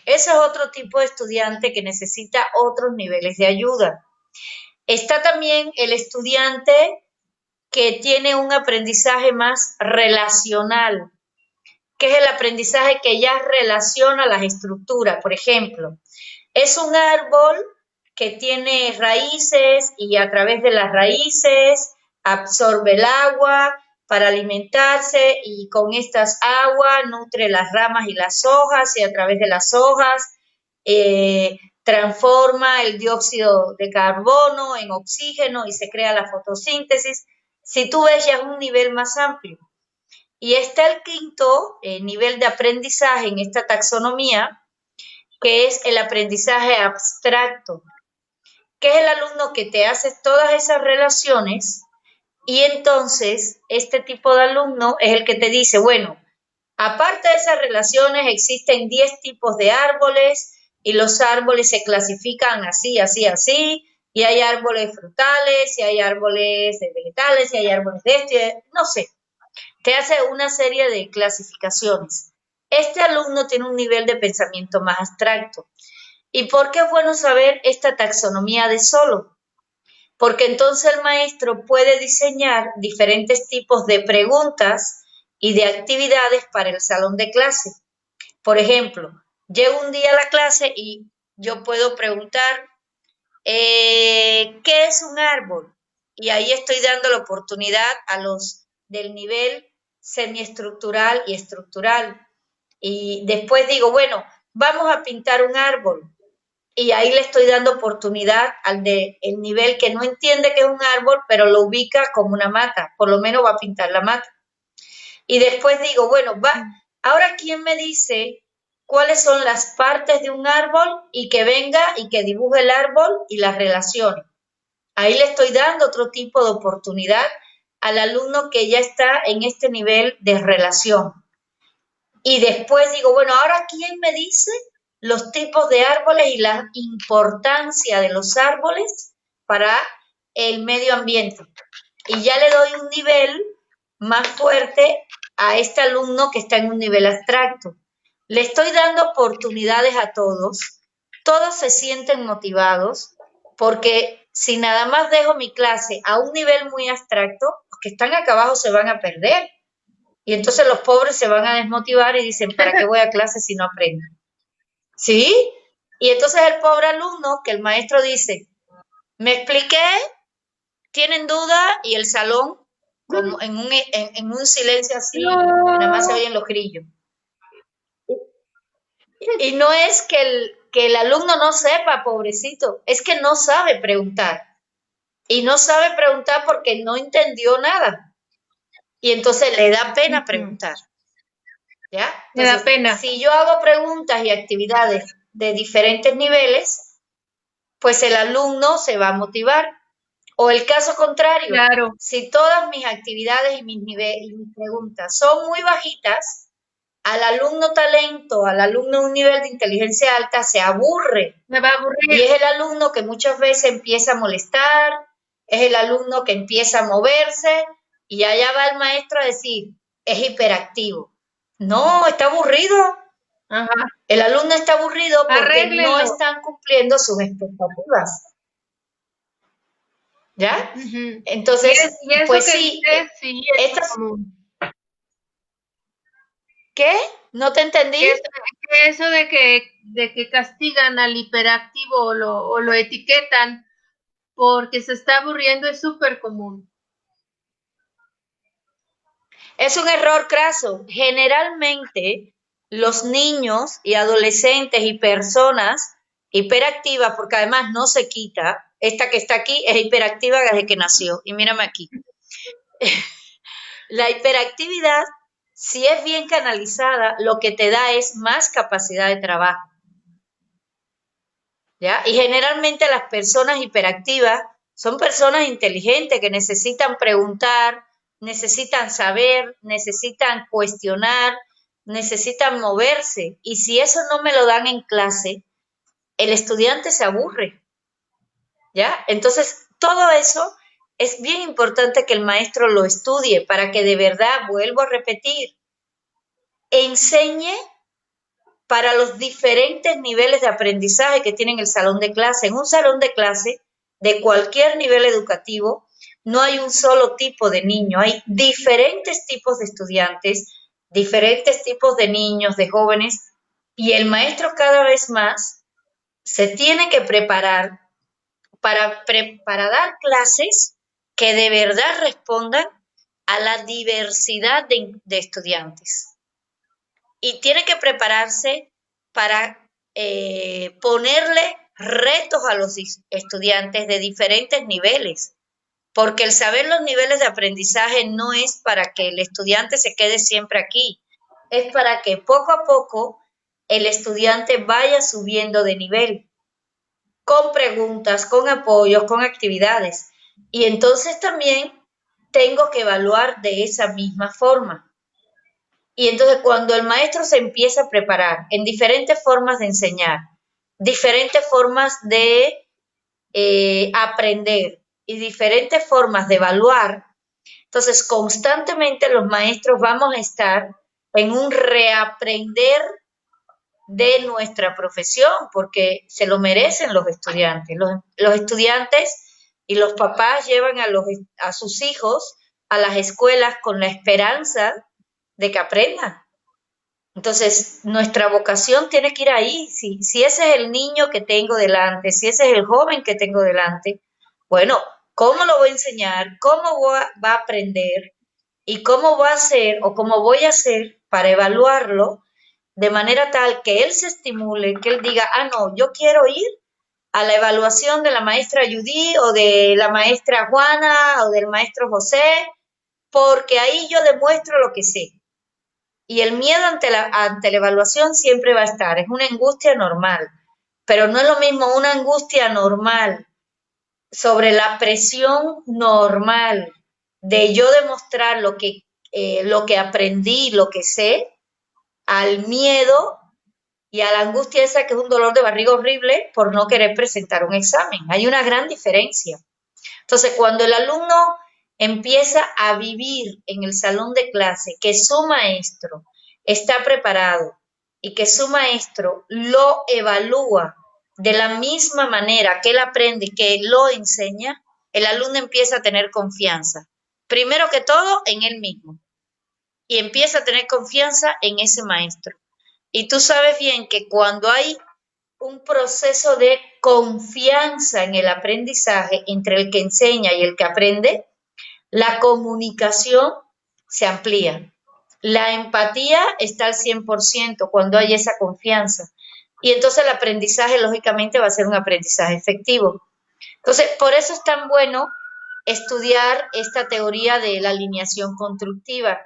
Ese es otro tipo de estudiante que necesita otros niveles de ayuda. Está también el estudiante que tiene un aprendizaje más relacional, que es el aprendizaje que ya relaciona las estructuras. Por ejemplo, es un árbol que tiene raíces y a través de las raíces absorbe el agua para alimentarse y con estas aguas nutre las ramas y las hojas y a través de las hojas transforma el dióxido de carbono en oxígeno y se crea la fotosíntesis. Si tú ves, ya es un nivel más amplio. Y está el quinto nivel de aprendizaje en esta taxonomía, que es el aprendizaje abstracto, que es el alumno que te hace todas esas relaciones y entonces este tipo de alumno es el que te dice, bueno, aparte de esas relaciones existen 10 tipos de árboles y los árboles se clasifican así, así, así, y hay árboles frutales, y hay árboles de vegetales, y hay árboles de este, no sé, te hace una serie de clasificaciones. Este alumno tiene un nivel de pensamiento más abstracto. ¿Y por qué es bueno saber esta taxonomía de solo? Porque entonces el maestro puede diseñar diferentes tipos de preguntas y de actividades para el salón de clase. Por ejemplo, llego un día a la clase y yo puedo preguntar, ¿qué es un árbol? Y ahí estoy dando la oportunidad a los del nivel semiestructural y estructural. Y después digo, bueno, vamos a pintar un árbol. Y ahí le estoy dando oportunidad al de el nivel que no entiende que es un árbol, pero lo ubica como una mata, por lo menos va a pintar la mata. Y después digo, bueno, ahora quién me dice cuáles son las partes de un árbol y que venga y que dibuje el árbol y las relacione. Ahí le estoy dando otro tipo de oportunidad al alumno que ya está en este nivel de relación. Y después digo, bueno, ahora quién me dice los tipos de árboles y la importancia de los árboles para el medio ambiente. Y ya le doy un nivel más fuerte a este alumno que está en un nivel abstracto. Le estoy dando oportunidades a todos se sienten motivados, porque si nada más dejo mi clase a un nivel muy abstracto, los que están acá abajo se van a perder. Y entonces los pobres se van a desmotivar y dicen, ¿para qué voy a clase si no aprendo? ¿Sí? Y entonces el pobre alumno, que el maestro dice, me expliqué, tienen duda, y el salón como en un silencio así, que nada más se oyen los grillos. Y no es que el alumno no sepa, pobrecito, es que no sabe preguntar. Y no sabe preguntar porque no entendió nada. Y entonces le da pena preguntar. ¿Ya? Entonces, me da pena. Si yo hago preguntas y actividades de diferentes niveles, pues el alumno se va a motivar. O el caso contrario, Claro. si todas mis actividades y mis preguntas son muy bajitas, al alumno talento, al alumno de un nivel de inteligencia alta se aburre. Me va a aburrir. Y es el alumno que muchas veces empieza a molestar, es el alumno que empieza a moverse y allá va el maestro a decir, es hiperactivo. No, está aburrido. Ajá. El alumno está aburrido porque Arréglenlo. no están cumpliendo sus expectativas. ¿Ya? Entonces, y eso pues que sí, dices, sí, es estas... común. ¿Qué? ¿No te entendí? Que eso de que castigan al hiperactivo o lo etiquetan porque se está aburriendo es súper común. Es un error craso. Generalmente los niños y adolescentes y personas hiperactivas, porque además no se quita, esta que está aquí es hiperactiva desde que nació, y mírame aquí. La hiperactividad, si es bien canalizada, lo que te da es más capacidad de trabajo. ¿Ya? Y generalmente las personas hiperactivas son personas inteligentes que necesitan preguntar, necesitan saber, necesitan cuestionar, necesitan moverse. Y si eso no me lo dan en clase, el estudiante se aburre, ¿ya? Entonces, todo eso es bien importante que el maestro lo estudie para que de verdad, vuelvo a repetir, enseñe para los diferentes niveles de aprendizaje que tiene el salón de clase. En un salón de clase de cualquier nivel educativo no hay un solo tipo de niño, hay diferentes tipos de estudiantes, diferentes tipos de niños, de jóvenes, y el maestro cada vez más se tiene que preparar para dar clases que de verdad respondan a la diversidad de estudiantes. Y tiene que prepararse para ponerle retos a los estudiantes de diferentes niveles, porque el saber los niveles de aprendizaje no es para que el estudiante se quede siempre aquí, es para que poco a poco el estudiante vaya subiendo de nivel, con preguntas, con apoyos, con actividades. Y entonces también tengo que evaluar de esa misma forma. Y entonces cuando el maestro se empieza a preparar en diferentes formas de enseñar, diferentes formas de aprender y diferentes formas de evaluar, entonces constantemente los maestros vamos a estar en un reaprender de nuestra profesión, porque se lo merecen los estudiantes. Los estudiantes y los papás llevan a sus hijos a las escuelas con la esperanza de que aprendan. Entonces, nuestra vocación tiene que ir ahí. Si ese es el niño que tengo delante, si ese es el joven que tengo delante, bueno, ¿cómo lo voy a enseñar? ¿Cómo va a aprender? ¿Y cómo va a hacer o cómo voy a hacer para evaluarlo de manera tal que él se estimule, que él diga, ah, no, yo quiero ir a la evaluación de la maestra Judy o de la maestra Juana o del maestro José, porque ahí yo demuestro lo que sé? Y el miedo ante la evaluación siempre va a estar, es una angustia normal, pero no es lo mismo una angustia normal sobre la presión normal de yo demostrar lo que aprendí, lo que sé, al miedo y a la angustia esa que es un dolor de barriga horrible por no querer presentar un examen. Hay una gran diferencia. Entonces, cuando el alumno empieza a vivir en el salón de clase que su maestro está preparado y que su maestro lo evalúa de la misma manera que él aprende y que lo enseña, el alumno empieza a tener confianza. Primero que todo, en él mismo. Y empieza a tener confianza en ese maestro. Y tú sabes bien que cuando hay un proceso de confianza en el aprendizaje entre el que enseña y el que aprende, la comunicación se amplía. La empatía está al 100% cuando hay esa confianza. Y entonces el aprendizaje, lógicamente, va a ser un aprendizaje efectivo. Entonces, por eso es tan bueno estudiar esta teoría de la alineación constructiva.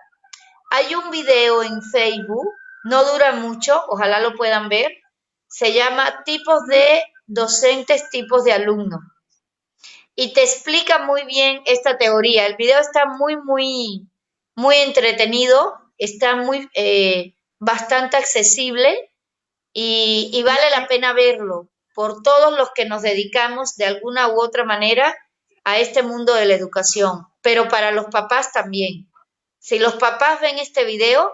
Hay un video en Facebook, no dura mucho, ojalá lo puedan ver, se llama Tipos de docentes, tipos de alumnos. Y te explica muy bien esta teoría. El video está muy entretenido, está bastante accesible y vale la pena verlo por todos los que nos dedicamos de alguna u otra manera a este mundo de la educación, pero para los papás también. Si los papás ven este video,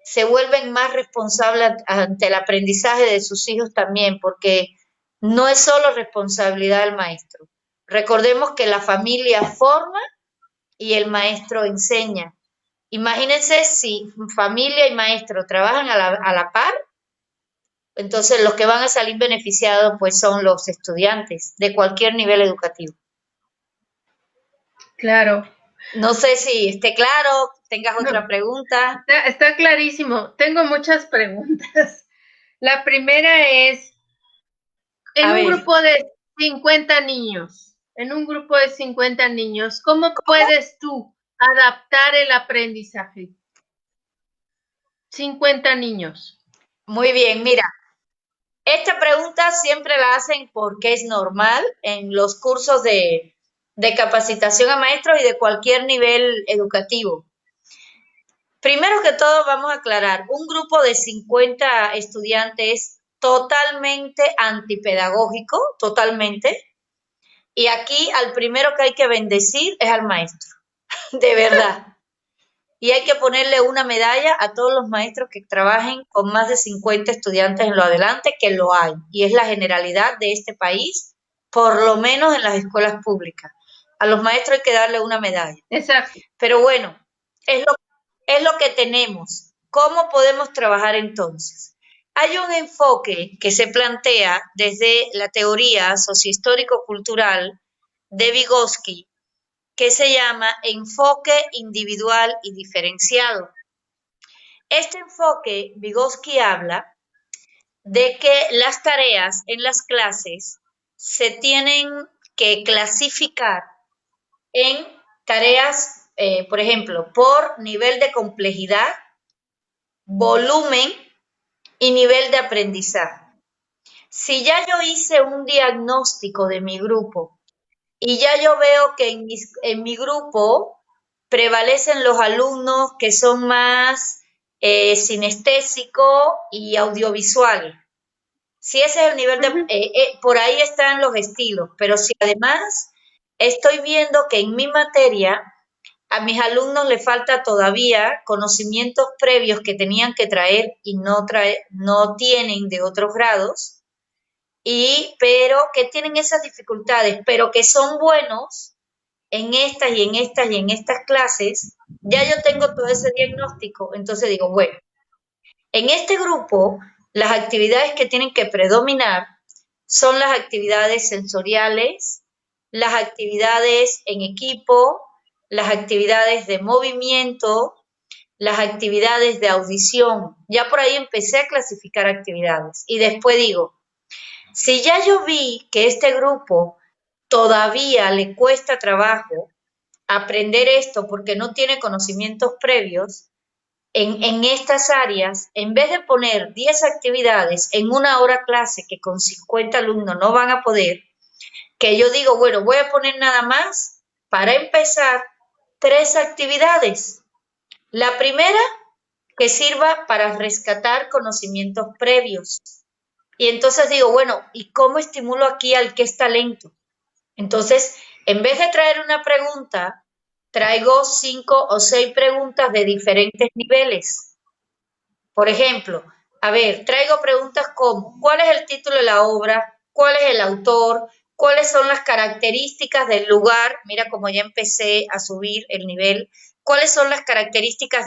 se vuelven más responsables ante el aprendizaje de sus hijos también, porque no es solo responsabilidad del maestro. Recordemos que la familia forma y el maestro enseña. Imagínense si familia y maestro trabajan a la par, entonces los que van a salir beneficiados pues son los estudiantes de cualquier nivel educativo. Claro. No sé si esté claro, tengas otra pregunta. Está clarísimo. Tengo muchas preguntas. La primera es, en un grupo de 50 niños, ¿cómo puedes tú adaptar el aprendizaje? 50 niños. Muy bien, mira, esta pregunta siempre la hacen porque es normal en los cursos de capacitación a maestros y de cualquier nivel educativo. Primero que todo, vamos a aclarar, un grupo de 50 estudiantes totalmente antipedagógico, totalmente. Y aquí al primero que hay que bendecir es al maestro, de verdad. Y hay que ponerle una medalla a todos los maestros que trabajen con más de 50 estudiantes en lo adelante, que lo hay. Y es la generalidad de este país, por lo menos en las escuelas públicas. A los maestros hay que darle una medalla. Exacto. Pero bueno, es lo que tenemos. ¿Cómo podemos trabajar entonces? Hay un enfoque que se plantea desde la teoría sociohistórico-cultural de Vygotsky, que se llama enfoque individual y diferenciado. Este enfoque, Vygotsky habla de que las tareas en las clases se tienen que clasificar en tareas, por ejemplo, por nivel de complejidad, volumen y nivel de aprendizaje. Si ya yo hice un diagnóstico de mi grupo y ya yo veo que en mi grupo prevalecen los alumnos que son más sinestésicos y audiovisuales. Si ese es el nivel de, por ahí están los estilos, pero si además estoy viendo que en mi materia a mis alumnos les falta todavía conocimientos previos que tenían que traer y no tienen de otros grados, pero que tienen esas dificultades, pero que son buenos en estas y en estas y en estas clases, ya yo tengo todo ese diagnóstico, entonces digo, bueno, en este grupo las actividades que tienen que predominar son las actividades sensoriales, las actividades en equipo, las actividades de movimiento, las actividades de audición. Ya por ahí empecé a clasificar actividades y después digo, si ya yo vi que este grupo todavía le cuesta trabajo aprender esto porque no tiene conocimientos previos, en estas áreas, en vez de poner 10 actividades en una hora clase que con 50 alumnos no van a poder, que yo digo, bueno, voy a poner nada más, para empezar, 3 actividades. La primera, que sirva para rescatar conocimientos previos. Y entonces digo, bueno, ¿y cómo estimulo aquí al que es talento? Entonces, en vez de traer una pregunta, traigo 5 o 6 preguntas de diferentes niveles. Por ejemplo, a ver, traigo preguntas como, ¿cuál es el título de la obra? ¿Cuál es el autor? ¿Cuáles son las características del lugar? Mira como ya empecé a subir el nivel. ¿Cuáles son las características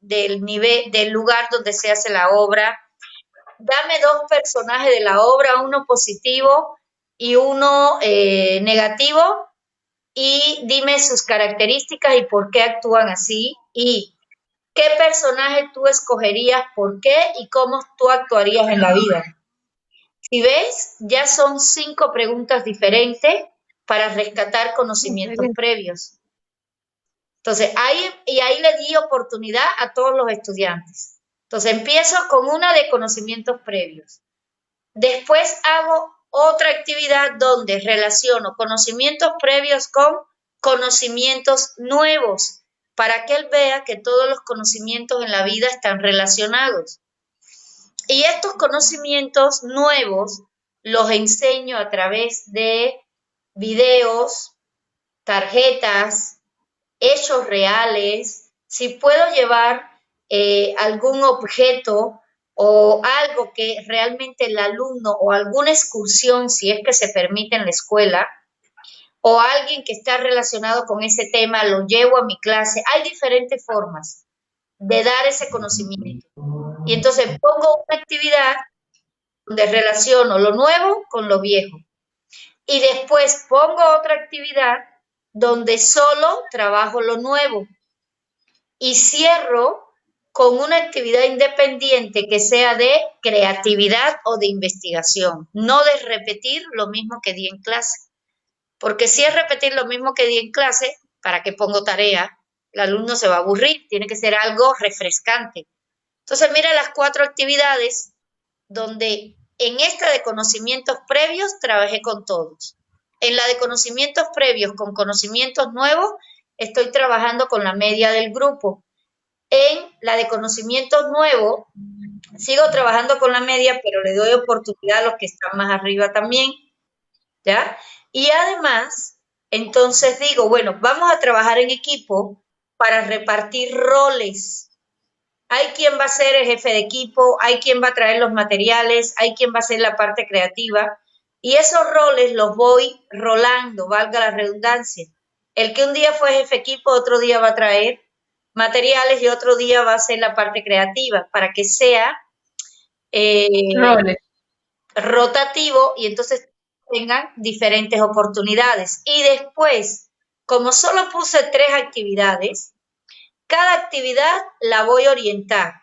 del lugar donde se hace la obra? Dame 2 personajes de la obra, uno positivo y uno negativo, y dime sus características y por qué actúan así, y qué personaje tú escogerías, por qué y cómo tú actuarías en la vida. Si ves, ya son 5 preguntas diferentes para rescatar conocimientos previos. Entonces, ahí le di oportunidad a todos los estudiantes. Entonces, empiezo con una de conocimientos previos. Después hago otra actividad donde relaciono conocimientos previos con conocimientos nuevos, para que él vea que todos los conocimientos en la vida están relacionados. Y estos conocimientos nuevos los enseño a través de videos, tarjetas, hechos reales. Si puedo llevar algún objeto o algo que realmente el alumno, o alguna excursión, si es que se permite en la escuela, o alguien que está relacionado con ese tema, lo llevo a mi clase. Hay diferentes formas de dar ese conocimiento. Y entonces pongo una actividad donde relaciono lo nuevo con lo viejo. Y después pongo otra actividad donde solo trabajo lo nuevo. Y cierro con una actividad independiente que sea de creatividad o de investigación, no de repetir lo mismo que di en clase. Porque si es repetir lo mismo que di en clase, ¿para qué pongo tarea? El alumno se va a aburrir, tiene que ser algo refrescante. Entonces, mira las 4 actividades donde en esta de conocimientos previos trabajé con todos. En la de conocimientos previos con conocimientos nuevos, estoy trabajando con la media del grupo. En la de conocimientos nuevos, Sigo trabajando con la media, pero le doy oportunidad a los que están más arriba también, ¿ya? Y además, entonces digo, bueno, vamos a trabajar en equipo para repartir roles. Hay quien va a ser el jefe de equipo, hay quien va a traer los materiales, hay quien va a hacer la parte creativa. Y esos roles los voy rolando, valga la redundancia. El que un día fue jefe de equipo, otro día va a traer materiales y otro día va a hacer la parte creativa para que sea Roles. rotativo y entonces tengan diferentes oportunidades. Y después, como solo puse 3 actividades, cada actividad la voy a orientar.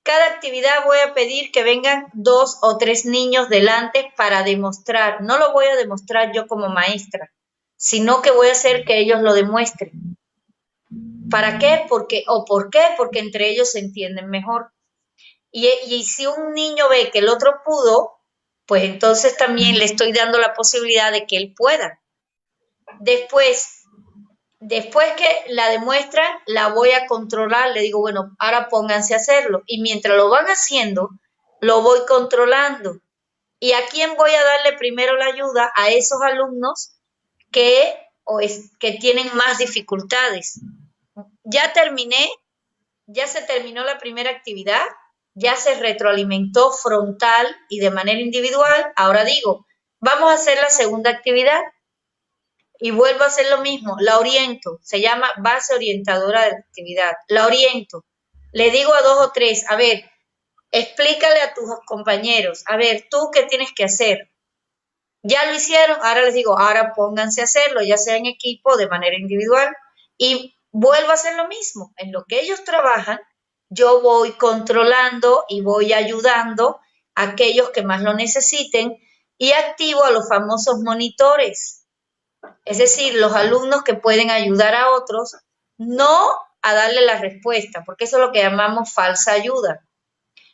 Cada actividad voy a pedir que vengan 2 o 3 niños delante para demostrar. No lo voy a demostrar yo como maestra, sino que voy a hacer que ellos lo demuestren. ¿Para qué? ¿Por qué? Porque entre ellos se entienden mejor. Y si un niño ve que el otro pudo, pues entonces también le estoy dando la posibilidad de que él pueda. Después que la demuestran, la voy a controlar, le digo, bueno, ahora pónganse a hacerlo. Y mientras lo van haciendo, lo voy controlando. ¿Y a quién voy a darle primero la ayuda? A esos alumnos que tienen más dificultades. Ya terminé, ya se terminó la primera actividad, ya se retroalimentó frontal y de manera individual. Ahora digo, vamos a hacer la segunda actividad y vuelvo a hacer lo mismo, la oriento, se llama base orientadora de la actividad, la oriento. Le digo a 2 o 3, a ver, explícale a tus compañeros, a ver, ¿tú qué tienes que hacer? Ya lo hicieron, ahora les digo, ahora pónganse a hacerlo, ya sea en equipo, de manera individual, y vuelvo a hacer lo mismo. En lo que ellos trabajan, yo voy controlando y voy ayudando a aquellos que más lo necesiten y activo a los famosos monitores, es decir, los alumnos que pueden ayudar a otros, no a darle la respuesta, porque eso es lo que llamamos falsa ayuda,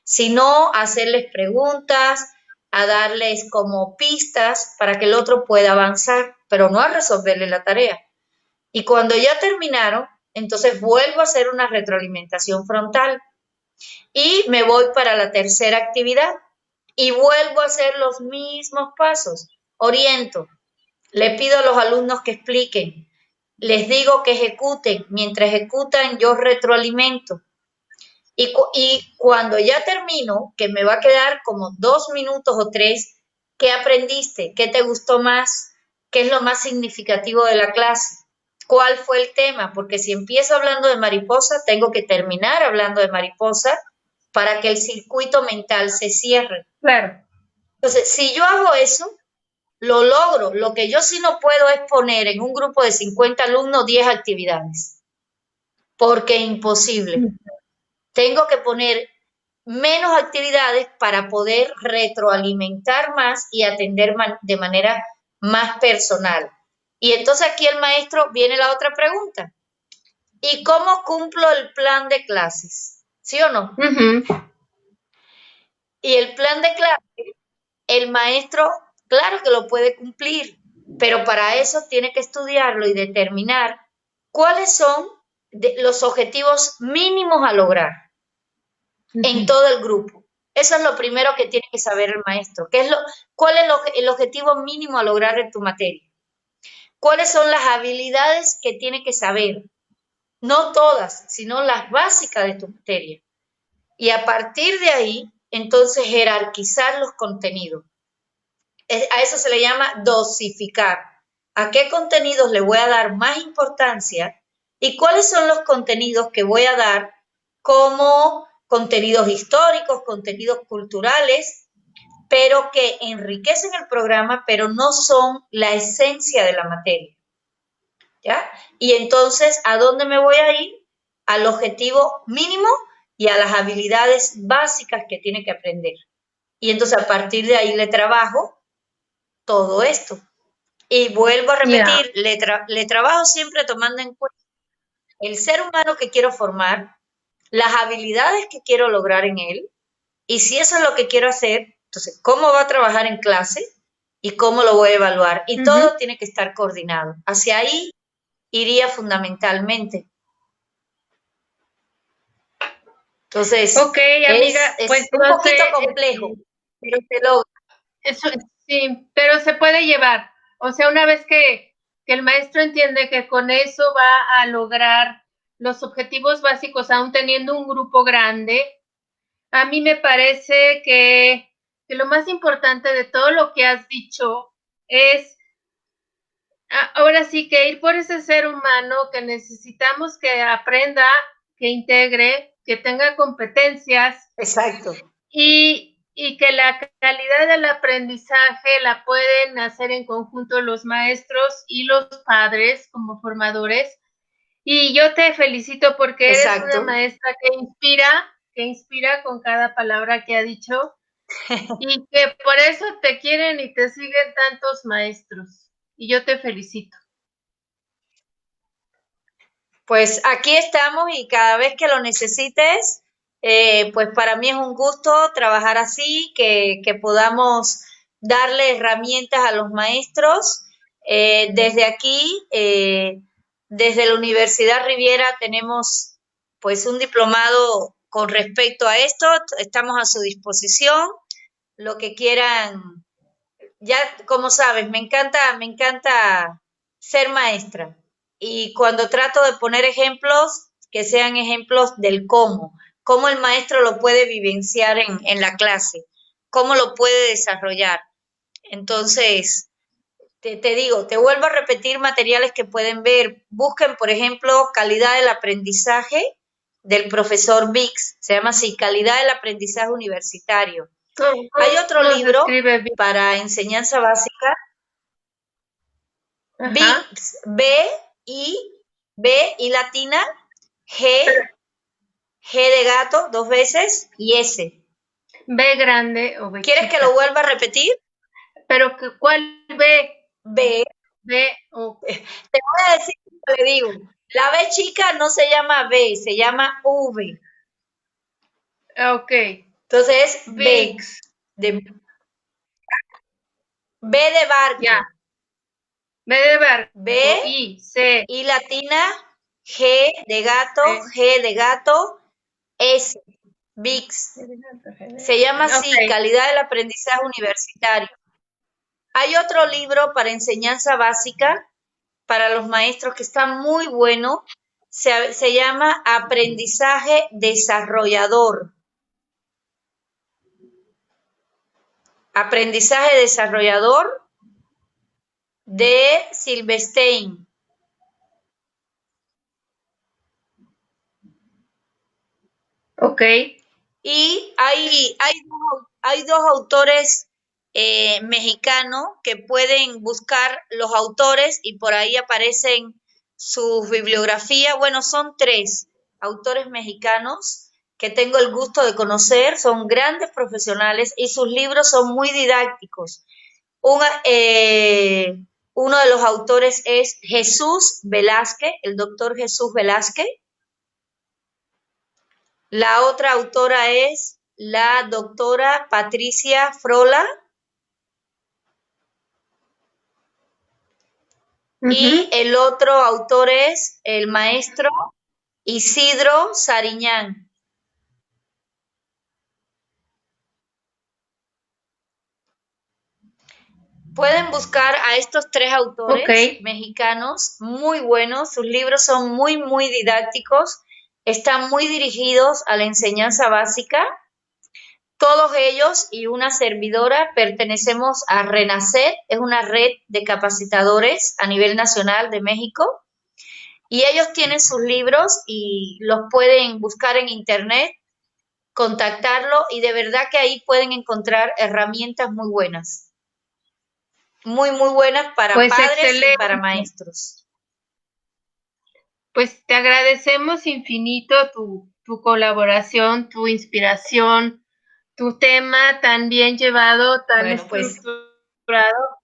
sino a hacerles preguntas, a darles como pistas para que el otro pueda avanzar, pero no a resolverle la tarea. Y cuando ya terminaron, entonces vuelvo a hacer una retroalimentación frontal y me voy para la tercera actividad y vuelvo a hacer los mismos pasos. Oriento, le pido a los alumnos que expliquen, les digo que ejecuten, mientras ejecutan yo retroalimento. Y cuando ya termino, que me va a quedar como 2 minutos o 3, ¿qué aprendiste? ¿Qué te gustó más? ¿Qué es lo más significativo de la clase? ¿Cuál fue el tema? Porque si empiezo hablando de mariposa, tengo que terminar hablando de mariposa para que el circuito mental se cierre. Claro. Entonces, si yo hago eso, lo logro. Lo que yo sí no puedo es poner en un grupo de 50 alumnos 10 actividades, porque es imposible. Tengo que poner menos actividades para poder retroalimentar más y atender de manera más personal. Y entonces aquí el maestro viene la otra pregunta. ¿Y cómo cumplo el plan de clases? ¿Sí o no? Y el plan de clases, el maestro, claro que lo puede cumplir, pero para eso tiene que estudiarlo y determinar cuáles son los objetivos mínimos a lograr en todo el grupo. Eso es lo primero que tiene que saber el maestro. ¿Cuál es el objetivo mínimo a lograr en tu materia? ¿Cuáles son las habilidades que tiene que saber? No todas, sino las básicas de tu materia. Y a partir de ahí, entonces jerarquizar los contenidos. A eso se le llama dosificar. ¿A qué contenidos le voy a dar más importancia? ¿Y cuáles son los contenidos que voy a dar como contenidos históricos, contenidos culturales, pero que enriquecen el programa, pero no son la esencia de la materia? ¿Ya? Y entonces, ¿a dónde me voy a ir? Al objetivo mínimo y a las habilidades básicas que tiene que aprender. Y entonces a partir de ahí le trabajo todo esto. Y vuelvo a repetir, le trabajo siempre tomando en cuenta el ser humano que quiero formar, las habilidades que quiero lograr en él, y si eso es lo que quiero hacer, entonces, ¿cómo va a trabajar en clase? Y cómo lo voy a evaluar. Y todo tiene que estar coordinado. Hacia ahí iría fundamentalmente. Entonces, Ok, amiga, pues es un no poquito sé, complejo, pero se logra. eso, sí, pero se puede llevar. O sea, una vez que el maestro entiende que con eso va a lograr los objetivos básicos, aún teniendo un grupo grande, a mí me parece que lo más importante de todo lo que has dicho es ahora sí que ir por ese ser humano que necesitamos que aprenda, que integre, que tenga competencias Exacto. y que la calidad del aprendizaje la pueden hacer en conjunto los maestros y los padres como formadores. Y yo te felicito porque eres una Exacto. maestra que inspira con cada palabra que ha dicho y que por eso te quieren y te siguen tantos maestros. Y yo te felicito. Pues aquí estamos y cada vez que lo necesites, pues para mí es un gusto trabajar así, que podamos darle herramientas a los maestros. Desde aquí, desde la Universidad Riviera, tenemos pues un diplomado con respecto a esto. Estamos a su disposición. Lo que quieran, ya como sabes, me encanta ser maestra. Y cuando trato de poner ejemplos, que sean ejemplos del cómo el maestro lo puede vivenciar en la clase, cómo lo puede desarrollar. Entonces, te digo, te vuelvo a repetir materiales que pueden ver. Busquen, por ejemplo, calidad del aprendizaje del profesor Bix. Se llama así, calidad del aprendizaje universitario. Hay otro ¿Cómo se libro escribe bien? para enseñanza básica, Ajá. B, I, B, I latina, G, Pero G de gato, dos veces, y S. B grande o B ¿Quieres que lo chica. vuelva a repetir? Pero ¿cuál B? B. B o Te voy a decir como le digo. La B chica no se llama B, se llama V. ok. Entonces, B. VIX. De, B de Ya. barco. B de B, barco. I, C, I latina, G de gato, C. G de gato, S. VIX. Se llama así, Ok. calidad del aprendizaje universitario. Hay otro libro para enseñanza básica para los maestros que está muy bueno. Se llama Aprendizaje Desarrollador. Aprendizaje Desarrollador de Silverstein. Ok. Y hay dos autores mexicanos que pueden buscar los autores y por ahí aparecen sus bibliografías. Bueno, son tres autores mexicanos que tengo el gusto de conocer, son grandes profesionales y sus libros son muy didácticos. Uno de los autores es Jesús Velázquez, el doctor Jesús Velázquez. La otra autora es la doctora Patricia Frola y Ujú. el otro autor es el maestro Isidro Sariñán. Pueden buscar a estos tres Ok. autores mexicanos muy buenos, sus libros son muy didácticos, están muy dirigidos a la enseñanza básica. Todos ellos y una servidora pertenecemos a Renacer, es una red de capacitadores a nivel nacional de México y ellos tienen sus libros y los pueden buscar en internet, contactarlo y de verdad que ahí pueden encontrar herramientas muy buenas para Pues padres y excelente. para maestros. Pues te agradecemos infinito tu colaboración, tu inspiración, tu tema tan bien llevado, tan Bueno, pues estructurado.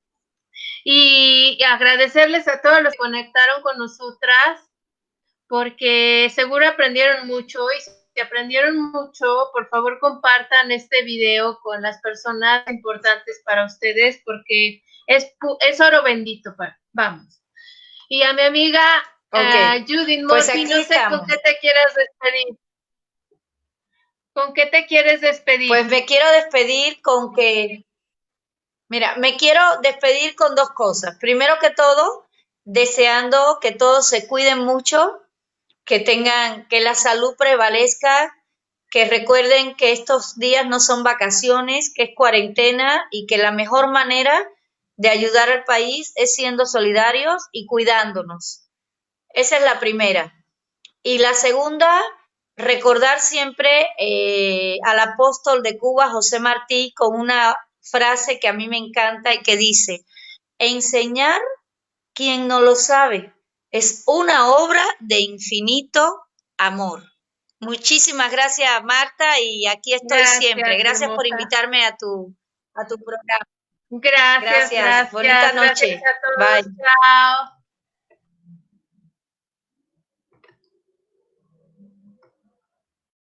Y agradecerles a todos los que conectaron con nosotras, porque seguro aprendieron mucho y si aprendieron mucho, por favor compartan este video con las personas importantes para ustedes, porque es oro bendito. Vamos. Y a mi amiga ok, Judith pues Murphy, aquí no sé con estamos. qué te quieras despedir. ¿Con qué te quieres despedir? Pues me quiero despedir con que, mira, me quiero despedir con dos cosas. Primero que todo, deseando que todos se cuiden mucho, que tengan, que la salud prevalezca, que recuerden que estos días no son vacaciones, que es cuarentena y que la mejor manera de ayudar al país es siendo solidarios y cuidándonos. Esa es la primera. Y la segunda, recordar siempre al apóstol de Cuba, José Martí, con una frase que a mí me encanta y que dice, enseñar quien no lo sabe es una obra de infinito amor. Muchísimas gracias, Marta, y aquí estoy siempre. Gracias, Gracias por hermosa. invitarme a tu programa. Gracias, Gracias. Bonita gracias, gracias noche. a todos. Bye. Chao.